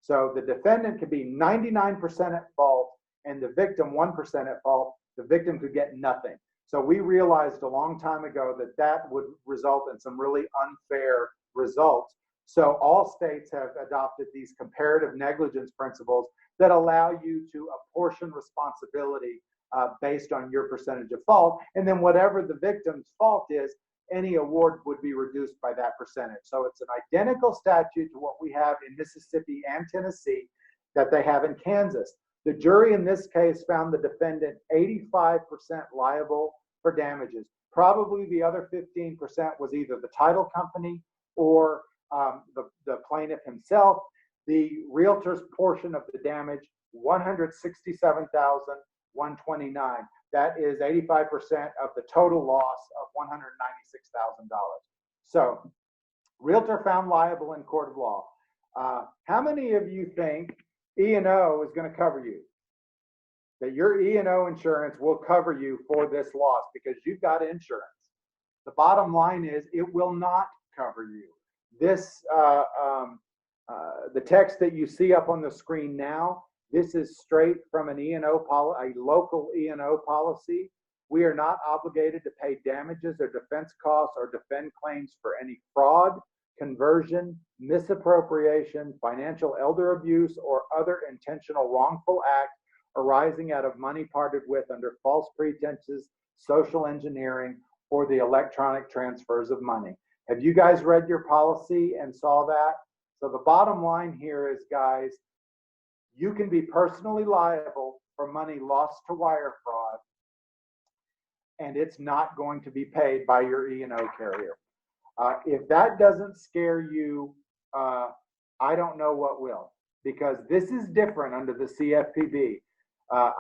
So the defendant could be 99% at fault and the victim 1% at fault. The victim could get nothing. So we realized a long time ago that that would result in some really unfair results. So all states have adopted these comparative negligence principles that allow you to apportion responsibility based on your percentage of fault. And then whatever the victim's fault is, any award would be reduced by that percentage. So it's an identical statute to what we have in Mississippi and Tennessee that they have in Kansas. The jury in this case found the defendant 85% liable for damages. Probably the other 15% was either the title company or the plaintiff himself. The realtor's portion of the damage, $167,129. That is 85% of the total loss of $196,000. So, realtor found liable in court of law. How many of you think E&O is going to cover you? That your E&O insurance will cover you for this loss because you've got insurance. The bottom line is it will not cover you. This, the text that you see up on the screen now, this is straight from an E&O a local E&O policy. We are not obligated to pay damages or defense costs or defend claims for any fraud, conversion, misappropriation, financial elder abuse, or other intentional wrongful act arising out of money parted with under false pretenses, social engineering, or the electronic transfers of money. Have you guys read your policy and saw that? So the bottom line here is, guys, you can be personally liable for money lost to wire fraud, and it's not going to be paid by your E&O carrier. If that doesn't scare you, I don't know what will, because this is different under the CFPB.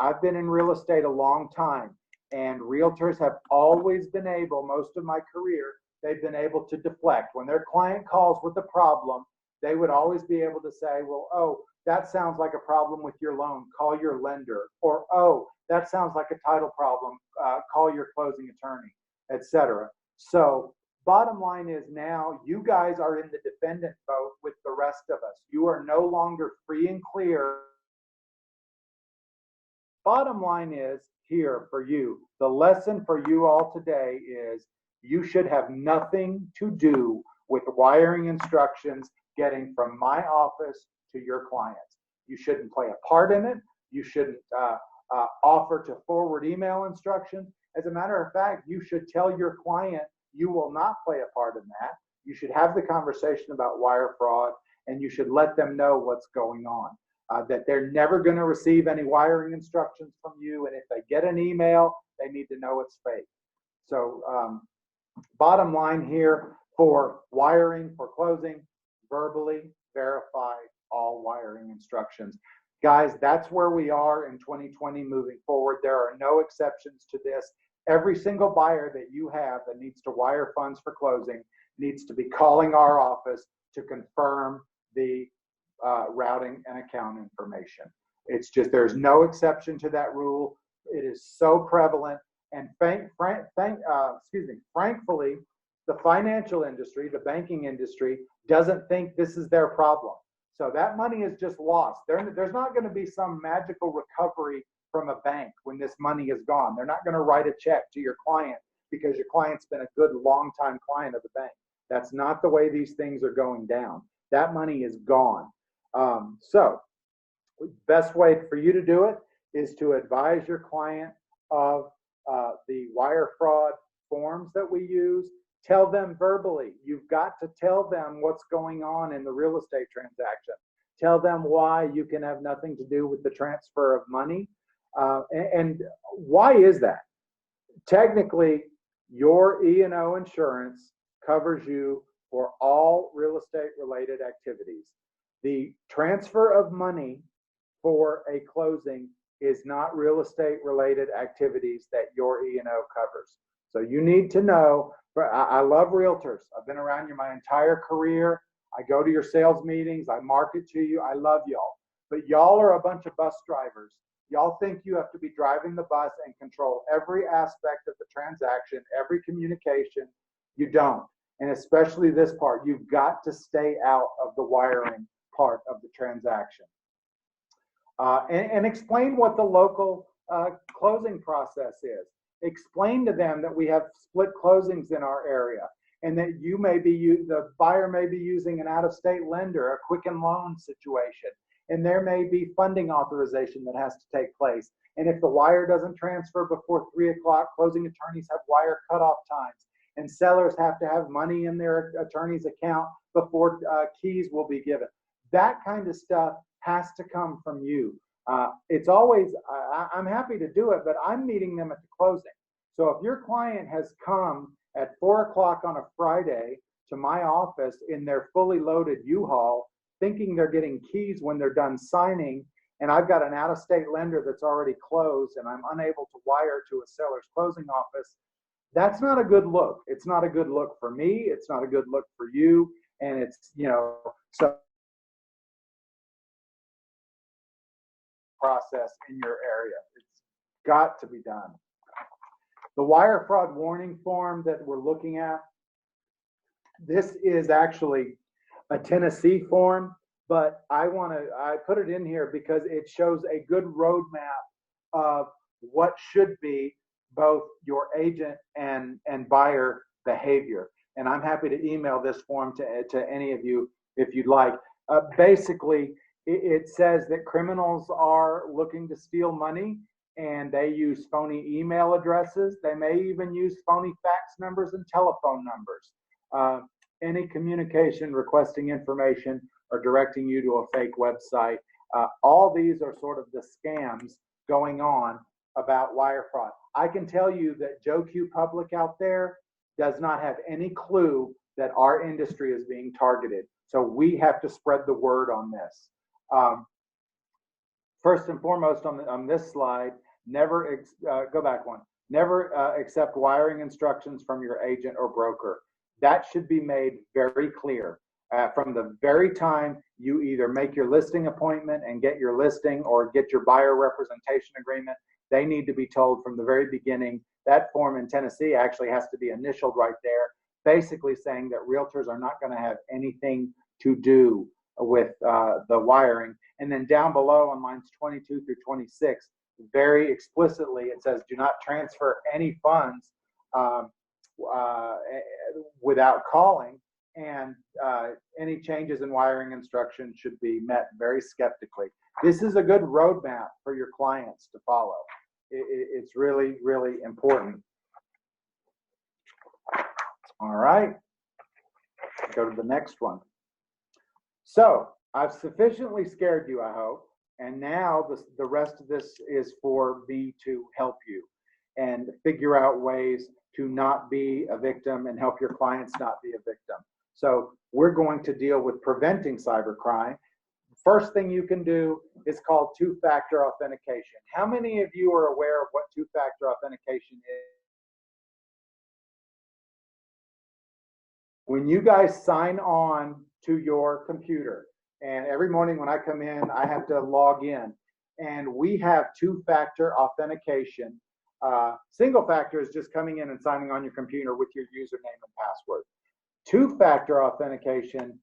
I've been in real estate a long time, and realtors have always been able, most of my career, they've been able to deflect. When their client calls with a problem, they would always be able to say, well, oh, that sounds like a problem with your loan, call your lender. Or, oh, that sounds like a title problem, call your closing attorney, etc. So bottom line is now you guys are in the defendant boat with the rest of us. You are no longer free and clear. Bottom line is here for you. The lesson for you all today is you should have nothing to do with wiring instructions getting from my office to your clients. You shouldn't play a part in it. You shouldn't offer to forward email instructions. As a matter of fact, you should tell your client you will not play a part in that. You should have the conversation about wire fraud, and you should let them know what's going on. That they're never going to receive any wiring instructions from you, and if they get an email, they need to know it's fake. So bottom line here, for wiring, for closing, verbally verify all wiring instructions. Guys, that's where we are in 2020 moving forward. There are no exceptions to this. Every single buyer that you have that needs to wire funds for closing needs to be calling our office to confirm the routing and account information. It's just, there's no exception to that rule. It is so prevalent, and frankly, the financial industry, the banking industry, doesn't think this is their problem. So that money is just lost. There's not going to be some magical recovery from a bank when this money is gone. They're not going to write a check to your client because your client's been a good long-time client of the bank. That's not the way these things are going down. That money is gone. So best way for you to do it is to advise your client of the wire fraud forms that we use. Tell them verbally. You've got to tell them what's going on in the real estate transaction. Tell them why you can have nothing to do with the transfer of money. And why is that? Technically, your E&O insurance covers you for all real estate related activities. The transfer of money for a closing is not real estate related activities that your E&O covers. So you need to know, I love realtors. I've been around you my entire career. I go to your sales meetings. I market to you. I love y'all. But y'all are a bunch of bus drivers. Y'all think you have to be driving the bus and control every aspect of the transaction, every communication. You don't. And especially this part, you've got to stay out of the wiring part of the transaction. And explain what the local closing process is. Explain to them that we have split closings in our area and that the buyer may be using an out-of-state lender, a quicken loan situation, and there may be funding authorization that has to take place. And if the wire doesn't transfer before 3 o'clock, closing attorneys have wire cutoff times, and sellers have to have money in their attorney's account before keys will be given. That kind of stuff has to come from you. It's always, I'm happy to do it, but I'm meeting them at the closing. So if your client has come at 4 o'clock on a Friday to my office in their fully loaded U-Haul, thinking they're getting keys when they're done signing, and I've got an out-of-state lender that's already closed and I'm unable to wire to a seller's closing office, that's not a good look. It's not a good look for me. It's not a good look for you. And it's, so process in your area. It's got to be done. The wire fraud warning form that we're looking at, this is actually a Tennessee form, but I put it in here because it shows a good roadmap of what should be both your agent and buyer behavior. And I'm happy to email this form to any of you if you'd like. Basically, it says that criminals are looking to steal money and they use phony email addresses. They may even use phony fax numbers and telephone numbers. Any communication requesting information or directing you to a fake website. All these are sort of the scams going on about wire fraud. I can tell you that Joe Q Public out there does not have any clue that our industry is being targeted. So we have to spread the word on this. First and foremost on this slide, never accept wiring instructions from your agent or broker. That should be made very clear. From the very time you either make your listing appointment and get your listing or get your buyer representation agreement, they need to be told from the very beginning. That form in Tennessee actually has to be initialed right there, basically saying that realtors are not going to have anything to do with the wiring. And then down below on lines 22 through 26, very explicitly, it says, do not transfer any funds without calling, and any changes in wiring instructions should be met very skeptically. This is a good roadmap for your clients to follow. It's really, really important. All right, go to the next one. So I've sufficiently scared you, I hope, and now the rest of this is for me to help you and figure out ways to not be a victim and help your clients not be a victim. So we're going to deal with preventing cybercrime. First thing you can do is called two-factor authentication. How many of you are aware of what two-factor authentication is? When you guys sign on to your computer, and every morning when I come in, I have to log in, and we have two-factor authentication. Single factor is just coming in and signing on your computer with your username and password. Two-factor authentication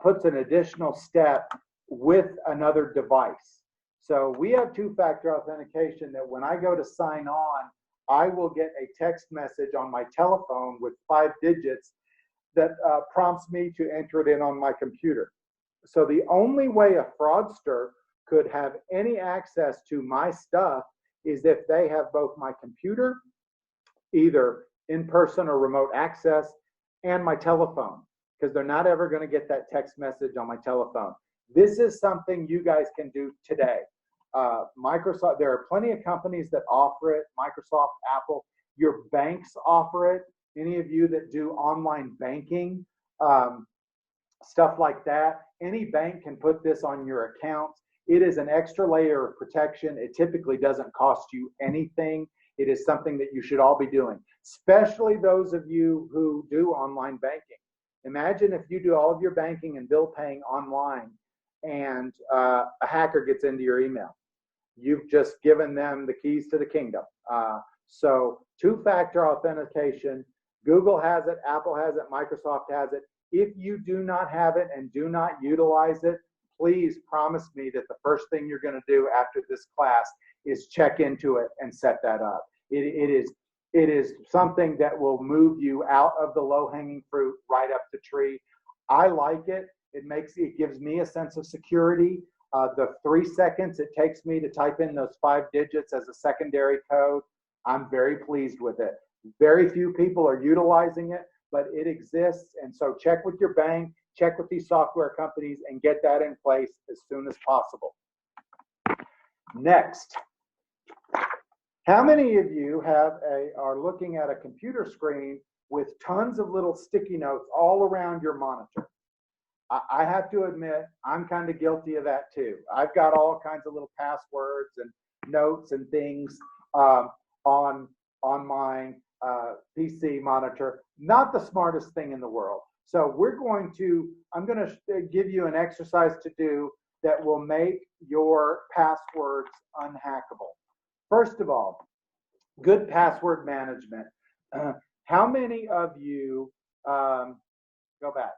puts an additional step with another device. So we have two-factor authentication that when I go to sign on, I will get a text message on my telephone with 5 digits that prompts me to enter it in on my computer. So the only way a fraudster could have any access to my stuff is if they have both my computer, either in person or remote access, and my telephone, because they're not ever going to get that text message on my telephone. This is something you guys can do today. Microsoft, there are plenty of companies that offer it. Microsoft, Apple, your banks offer it. Any of you that do online banking, stuff like that. Any bank can put this on your account. It is an extra layer of protection. It typically doesn't cost you anything. It is something that you should all be doing, especially those of you who do online banking. Imagine if you do all of your banking and bill paying online and a hacker gets into your email. You've just given them the keys to the kingdom. So two-factor authentication, Google has it, Apple has it, Microsoft has it. If you do not have it and do not utilize it, please promise me that the first thing you're going to do after this class is check into it and set that up. It is something that will move you out of the low-hanging fruit right up the tree. I like it. It gives me a sense of security. The 3 seconds it takes me to type in those 5 digits as a secondary code, I'm very pleased with it. Very few people are utilizing it, but it exists. And so check with your bank, check with these software companies, and get that in place as soon as possible. Next, how many of you are looking at a computer screen with tons of little sticky notes all around your monitor? I have to admit, I'm kind of guilty of that too. I've got all kinds of little passwords and notes and things on my PC monitor. Not the smartest thing in the world. So I'm going to give you an exercise to do that will make your passwords unhackable. First of all, good password management. How many of you, go back.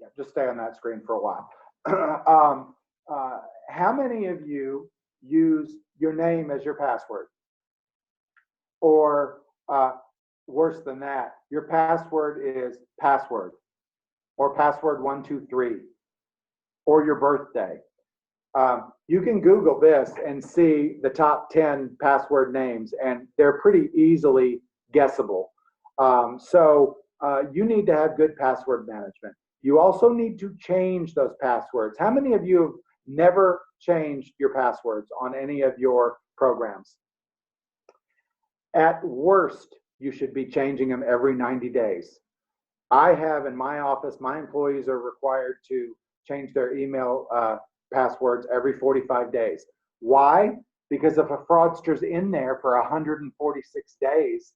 Yeah, just stay on that screen for a while. How many of you use your name as your password? Or worse than that, your password is password, or password 123, or your birthday. You can Google this and see the top 10 password names, and they're pretty easily guessable. So you need to have good password management. You also need to change those passwords. How many of you have never changed your passwords on any of your programs? At worst, you should be changing them every 90 days. I have in my office, my employees are required to change their email passwords every 45 days. Why? Because if a fraudster's in there for 146 days,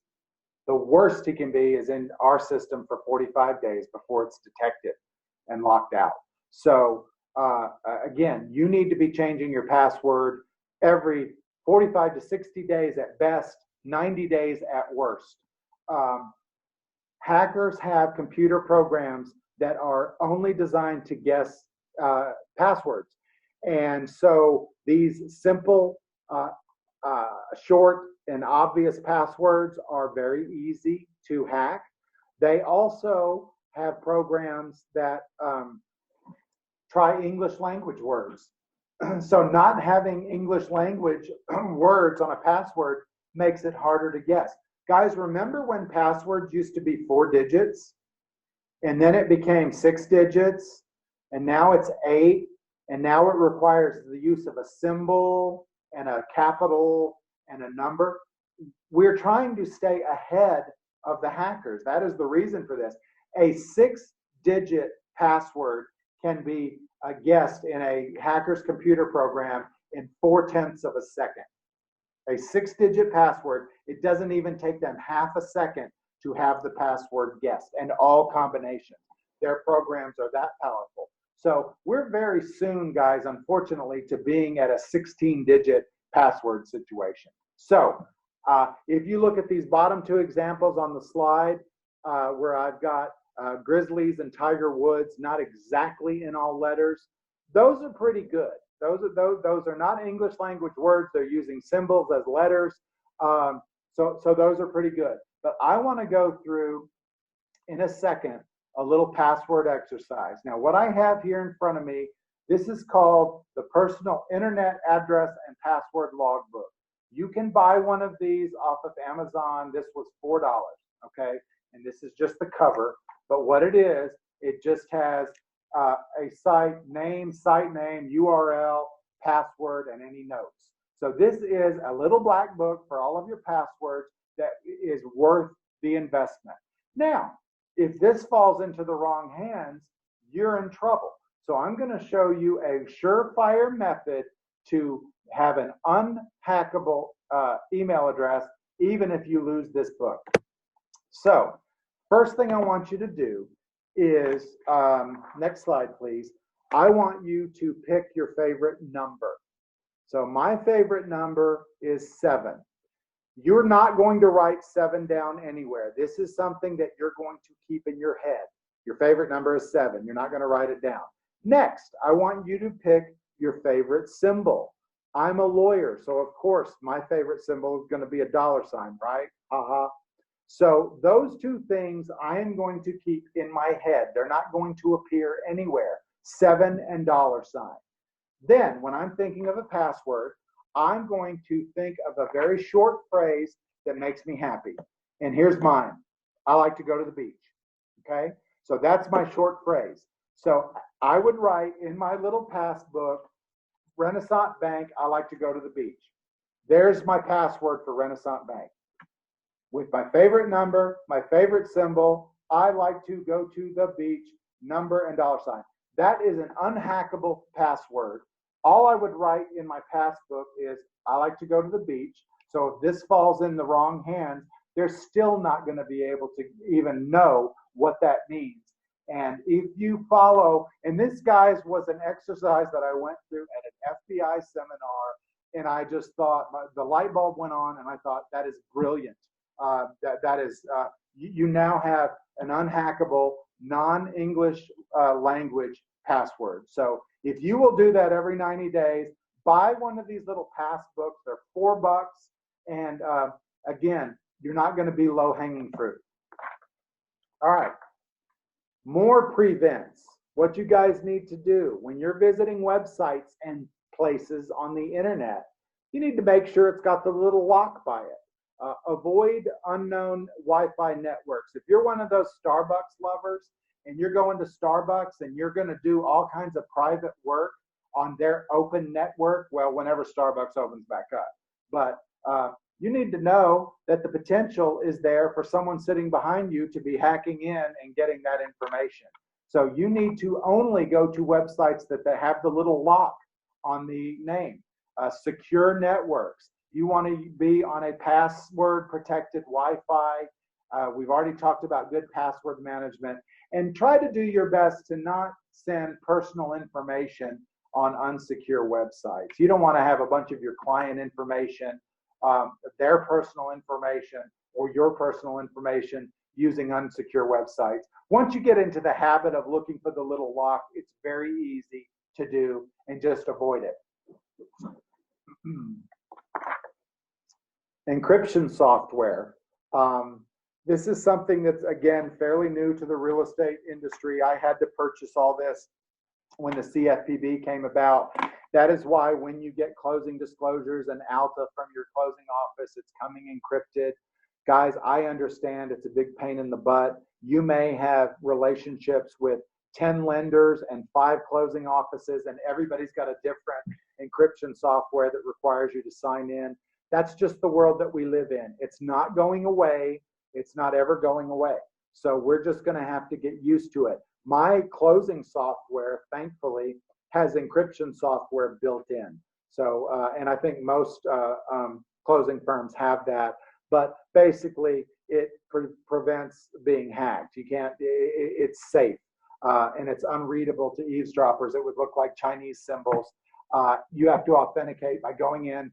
the worst he can be is in our system for 45 days before it's detected and locked out. So again, you need to be changing your password every 45 to 60 days at best, 90 days at worst. Hackers have computer programs that are only designed to guess passwords. And so these simple, short and obvious passwords are very easy to hack. They also have programs that try English language words. So not having English language words on a password makes it harder to guess. Guys, remember when passwords used to be 4 digits, and then it became 6 digits, and now it's 8, and now it requires the use of a symbol and a capital and a number? We're trying to stay ahead of the hackers. That is the reason for this. A 6-digit password can be guessed in a hacker's computer program in 0.4 of a second. A 6-digit password, it doesn't even take them half a second to have the password guessed, and all combinations. Their programs are that powerful. So we're very soon, guys, unfortunately, to being at a 16-digit password situation. So if you look at these bottom 2 examples on the slide, where I've got Grizzlies and Tiger Woods, not exactly in all letters, those are pretty good. Those are not English language words. They're using symbols as letters. So those are pretty good. But I want to go through in a second a little password exercise. Now, what I have here in front of me, this is called the Personal Internet Address and Password Logbook. You can buy one of these off of Amazon. This was $4, okay? And this is just the cover. But what it is, it just has a site name, URL, password, and any notes. So this is a little black book for all of your passwords that is worth the investment. Now, if this falls into the wrong hands, you're in trouble. So I'm going to show you a surefire method to have an unhackable email address, even if you lose this book. So first thing I want you to do is, next slide, please. I want you to pick your favorite number. So my favorite number is 7. You're not going to write 7 down anywhere. This is something that you're going to keep in your head. Your favorite number is 7. You're not going to write it down. Next, I want you to pick your favorite symbol. I'm a lawyer, so of course my favorite symbol is going to be a $sign, right? Haha. So those two things I am going to keep in my head. They're not going to appear anywhere. 7 and $sign. Then when I'm thinking of a password, I'm going to think of a very short phrase that makes me happy. And here's mine. I like to go to the beach. Okay? So that's my short phrase. So I would write in my little passbook, Renaissance Bank, I like to go to the beach. There's my password for Renaissance Bank. With my favorite number, my favorite symbol, I like to go to the beach, number and $sign. That is an unhackable password. All I would write in my passbook is, I like to go to the beach. So if this falls in the wrong hands, they're still not going to be able to even know what that means. And if you follow, and this, guys, was an exercise that I went through at an FBI seminar, and I just thought, the light bulb went on, and I thought, that is brilliant. You now have an unhackable, non-English language password. So if you will do that every 90 days, buy one of these little pass books. They're $4. And again, you're not going to be low-hanging fruit. All right. More prevents. What you guys need to do when you're visiting websites and places on the internet, you need to make sure it's got the little lock by it. Avoid unknown Wi-Fi networks. If you're one of those Starbucks lovers and you're going to Starbucks and you're going to do all kinds of private work on their open network, well, whenever Starbucks opens back up. But you need to know that the potential is there for someone sitting behind you to be hacking in and getting that information. So you need to only go to websites that have the little lock on the name. Secure networks. You want to be on a password protected Wi-Fi. We've already talked about good password management, and try to do your best to not send personal information on unsecure websites. You don't want to have a bunch of your client information, their personal information, or your personal information using unsecure websites. Once you get into the habit of looking for the little lock, it's very easy to do, and just avoid it. Encryption software. This is something that's, again, fairly new to the real estate industry. I had to purchase all this when the CFPB came about. That is why when you get closing disclosures and ALTA from your closing office, it's coming encrypted. Guys, I understand it's a big pain in the butt. You may have relationships with 10 lenders and 5 closing offices, and everybody's got a different encryption software that requires you to sign in. That's just the world that we live in. It's not going away. It's not ever going away. So we're just going to have to get used to it. My closing software, thankfully, has encryption software built in. So, and I think most closing firms have that. But basically, it prevents being hacked. You can't. It's safe, and it's unreadable to eavesdroppers. It would look like Chinese symbols. You have to authenticate by going in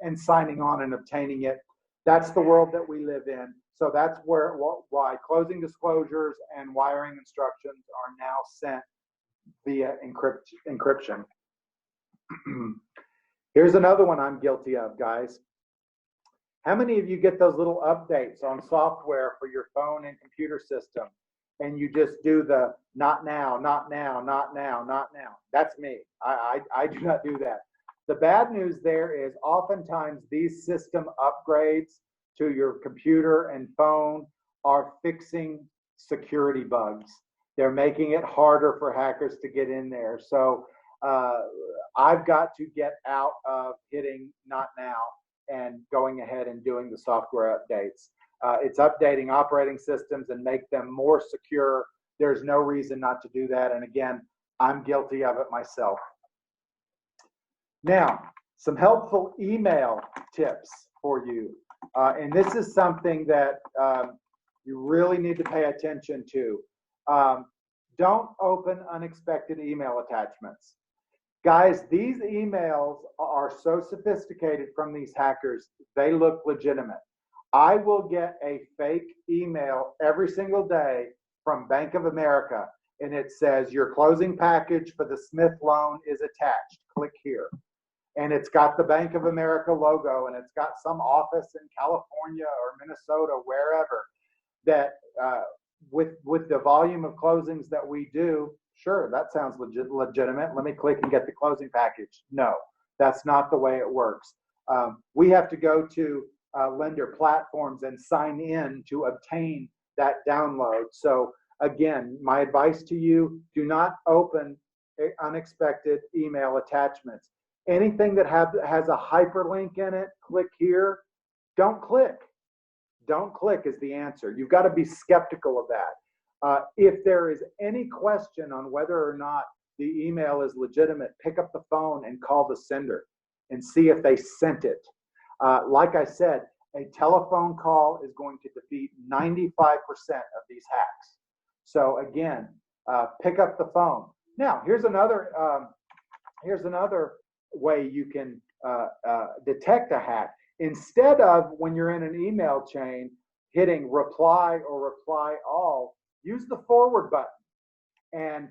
and signing on and obtaining it. That's the world that we live in. So that's why closing disclosures and wiring instructions are now sent via encryption. Here's another one I'm guilty of, guys. How many of you get those little updates on software for your phone and computer system, and you just do the not now, not now, not now, not now? That's me. I do not do that. The bad news there is oftentimes these system upgrades to your computer and phone are fixing security bugs. They're making it harder for hackers to get in there. So I've got to get out of hitting not now and going ahead and doing the software updates. It's updating operating systems and make them more secure. There's no reason not to do that. And again, I'm guilty of it myself. Now, some helpful email tips for you. And this is something that you really need to pay attention to. Don't open unexpected email attachments. Guys, these emails are so sophisticated from these hackers, they look legitimate. I will get a fake email every single day from Bank of America, and it says, your closing package for the Smith loan is attached. Click here. And it's got the Bank of America logo, and it's got some office in California or Minnesota, wherever, that with the volume of closings that we do, sure, that sounds legitimate. Let me click and get the closing package. No, that's not the way it works. We have to go to lender platforms and sign in to obtain that download. So again, my advice to you, do not open unexpected email attachments. Anything that has a hyperlink in it, click here. Don't click. Don't click is the answer. You've got to be skeptical of that. If there is any question on whether or not the email is legitimate, pick up the phone and call the sender and see if they sent it. Like I said, a telephone call is going to defeat 95% of these hacks. So again, pick up the phone. Now, here's another way you can detect a hack. Instead of, when you're in an email chain, hitting reply or reply all, use the forward button and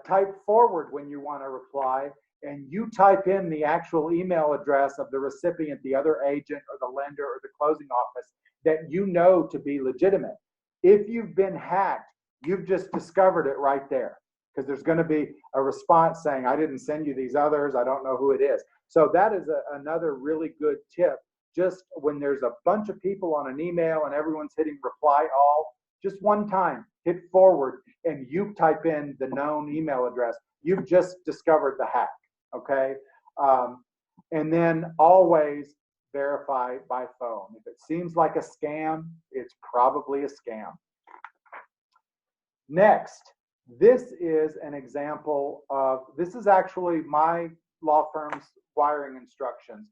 type forward when you want to reply, and you type in the actual email address of the recipient, the other agent or the lender or the closing office that you know to be legitimate. If you've been hacked, you've just discovered it right there, because there's going to be a response saying, I didn't send you these others, I don't know who it is. So that is another really good tip. Just when there's a bunch of people on an email and everyone's hitting reply all, just one time, hit forward and you type in the known email address. You've just discovered the hack, okay? And then always verify by phone. If it seems like a scam, it's probably a scam. Next, this is an example of, this is actually my law firm's wiring instructions.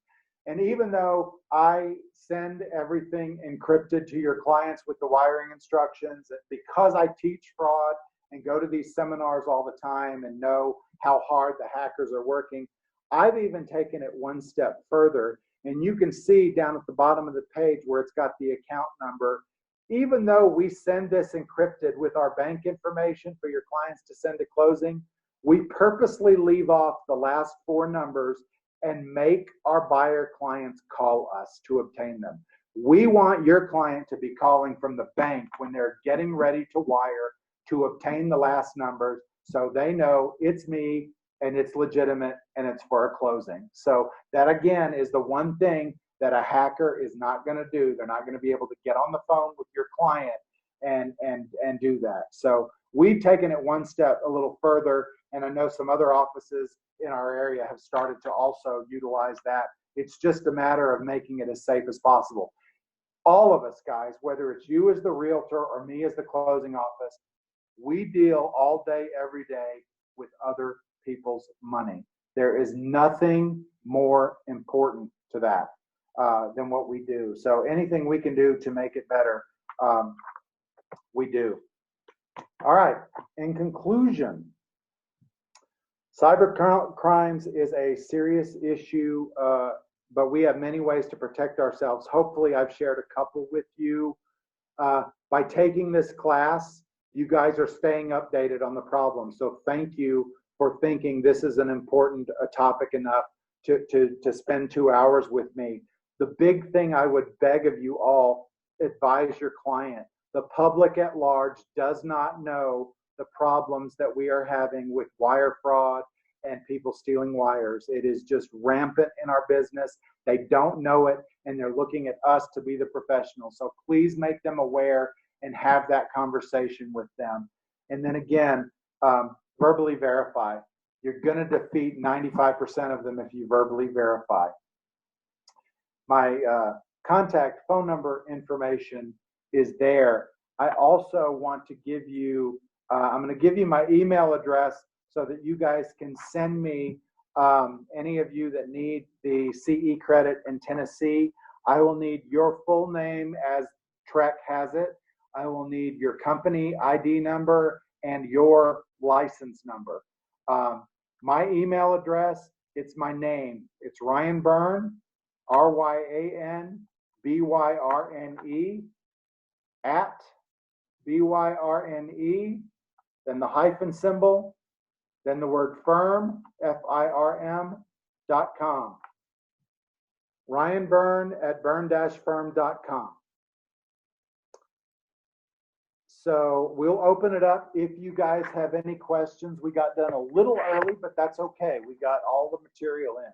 And even though I send everything encrypted to your clients with the wiring instructions, because I teach fraud and go to these seminars all the time and know how hard the hackers are working, I've even taken it one step further. And you can see down at the bottom of the page where it's got the account number. Even though we send this encrypted with our bank information for your clients to send to closing, we purposely leave off the last 4 numbers and make our buyer clients call us to obtain them. We want your client to be calling from the bank when they're getting ready to wire to obtain the last numbers, so they know it's me and it's legitimate and it's for a closing. So that again is the one thing that a hacker is not going to do. They're not going to be able to get on the phone with your client and do that. So we've taken it one step a little further, and I know some other offices in our area have started to also utilize that. It's just a matter of making it as safe as possible. All of us, guys, whether it's you as the realtor or me as the closing office, we deal all day, every day with other people's money. There is nothing more important to that than what we do. So anything we can do to make it better, we do. All right, in conclusion, cybercrimes is a serious issue, but we have many ways to protect ourselves. Hopefully I've shared a couple with you. By taking this class, you guys are staying updated on the problem. So thank you for thinking this is an important topic enough to spend 2 hours with me. The big thing I would beg of you all, advise your client. The public at large does not know the problems that we are having with wire fraud and people stealing wires. It is just rampant in our business. They don't know it, and they're looking at us to be the professionals. So please make them aware and have that conversation with them. And then again, verbally verify. You're going to defeat 95% of them if you verbally verify. My contact phone number information is there. I also want to give you, I'm going to give you my email address so that you guys can send me, any of you that need the CE credit in Tennessee. I will need your full name as Trek has it. I will need your company ID number and your license number. My email address, it's my name. It's Ryan Byrne, RyanByrne at BYRNE, then the hyphen symbol, then the word firm, FIRM.com. Ryan Byrne at burn-firm.com. So we'll open it up if you guys have any questions. We got done a little early, but that's okay. We got all the material in.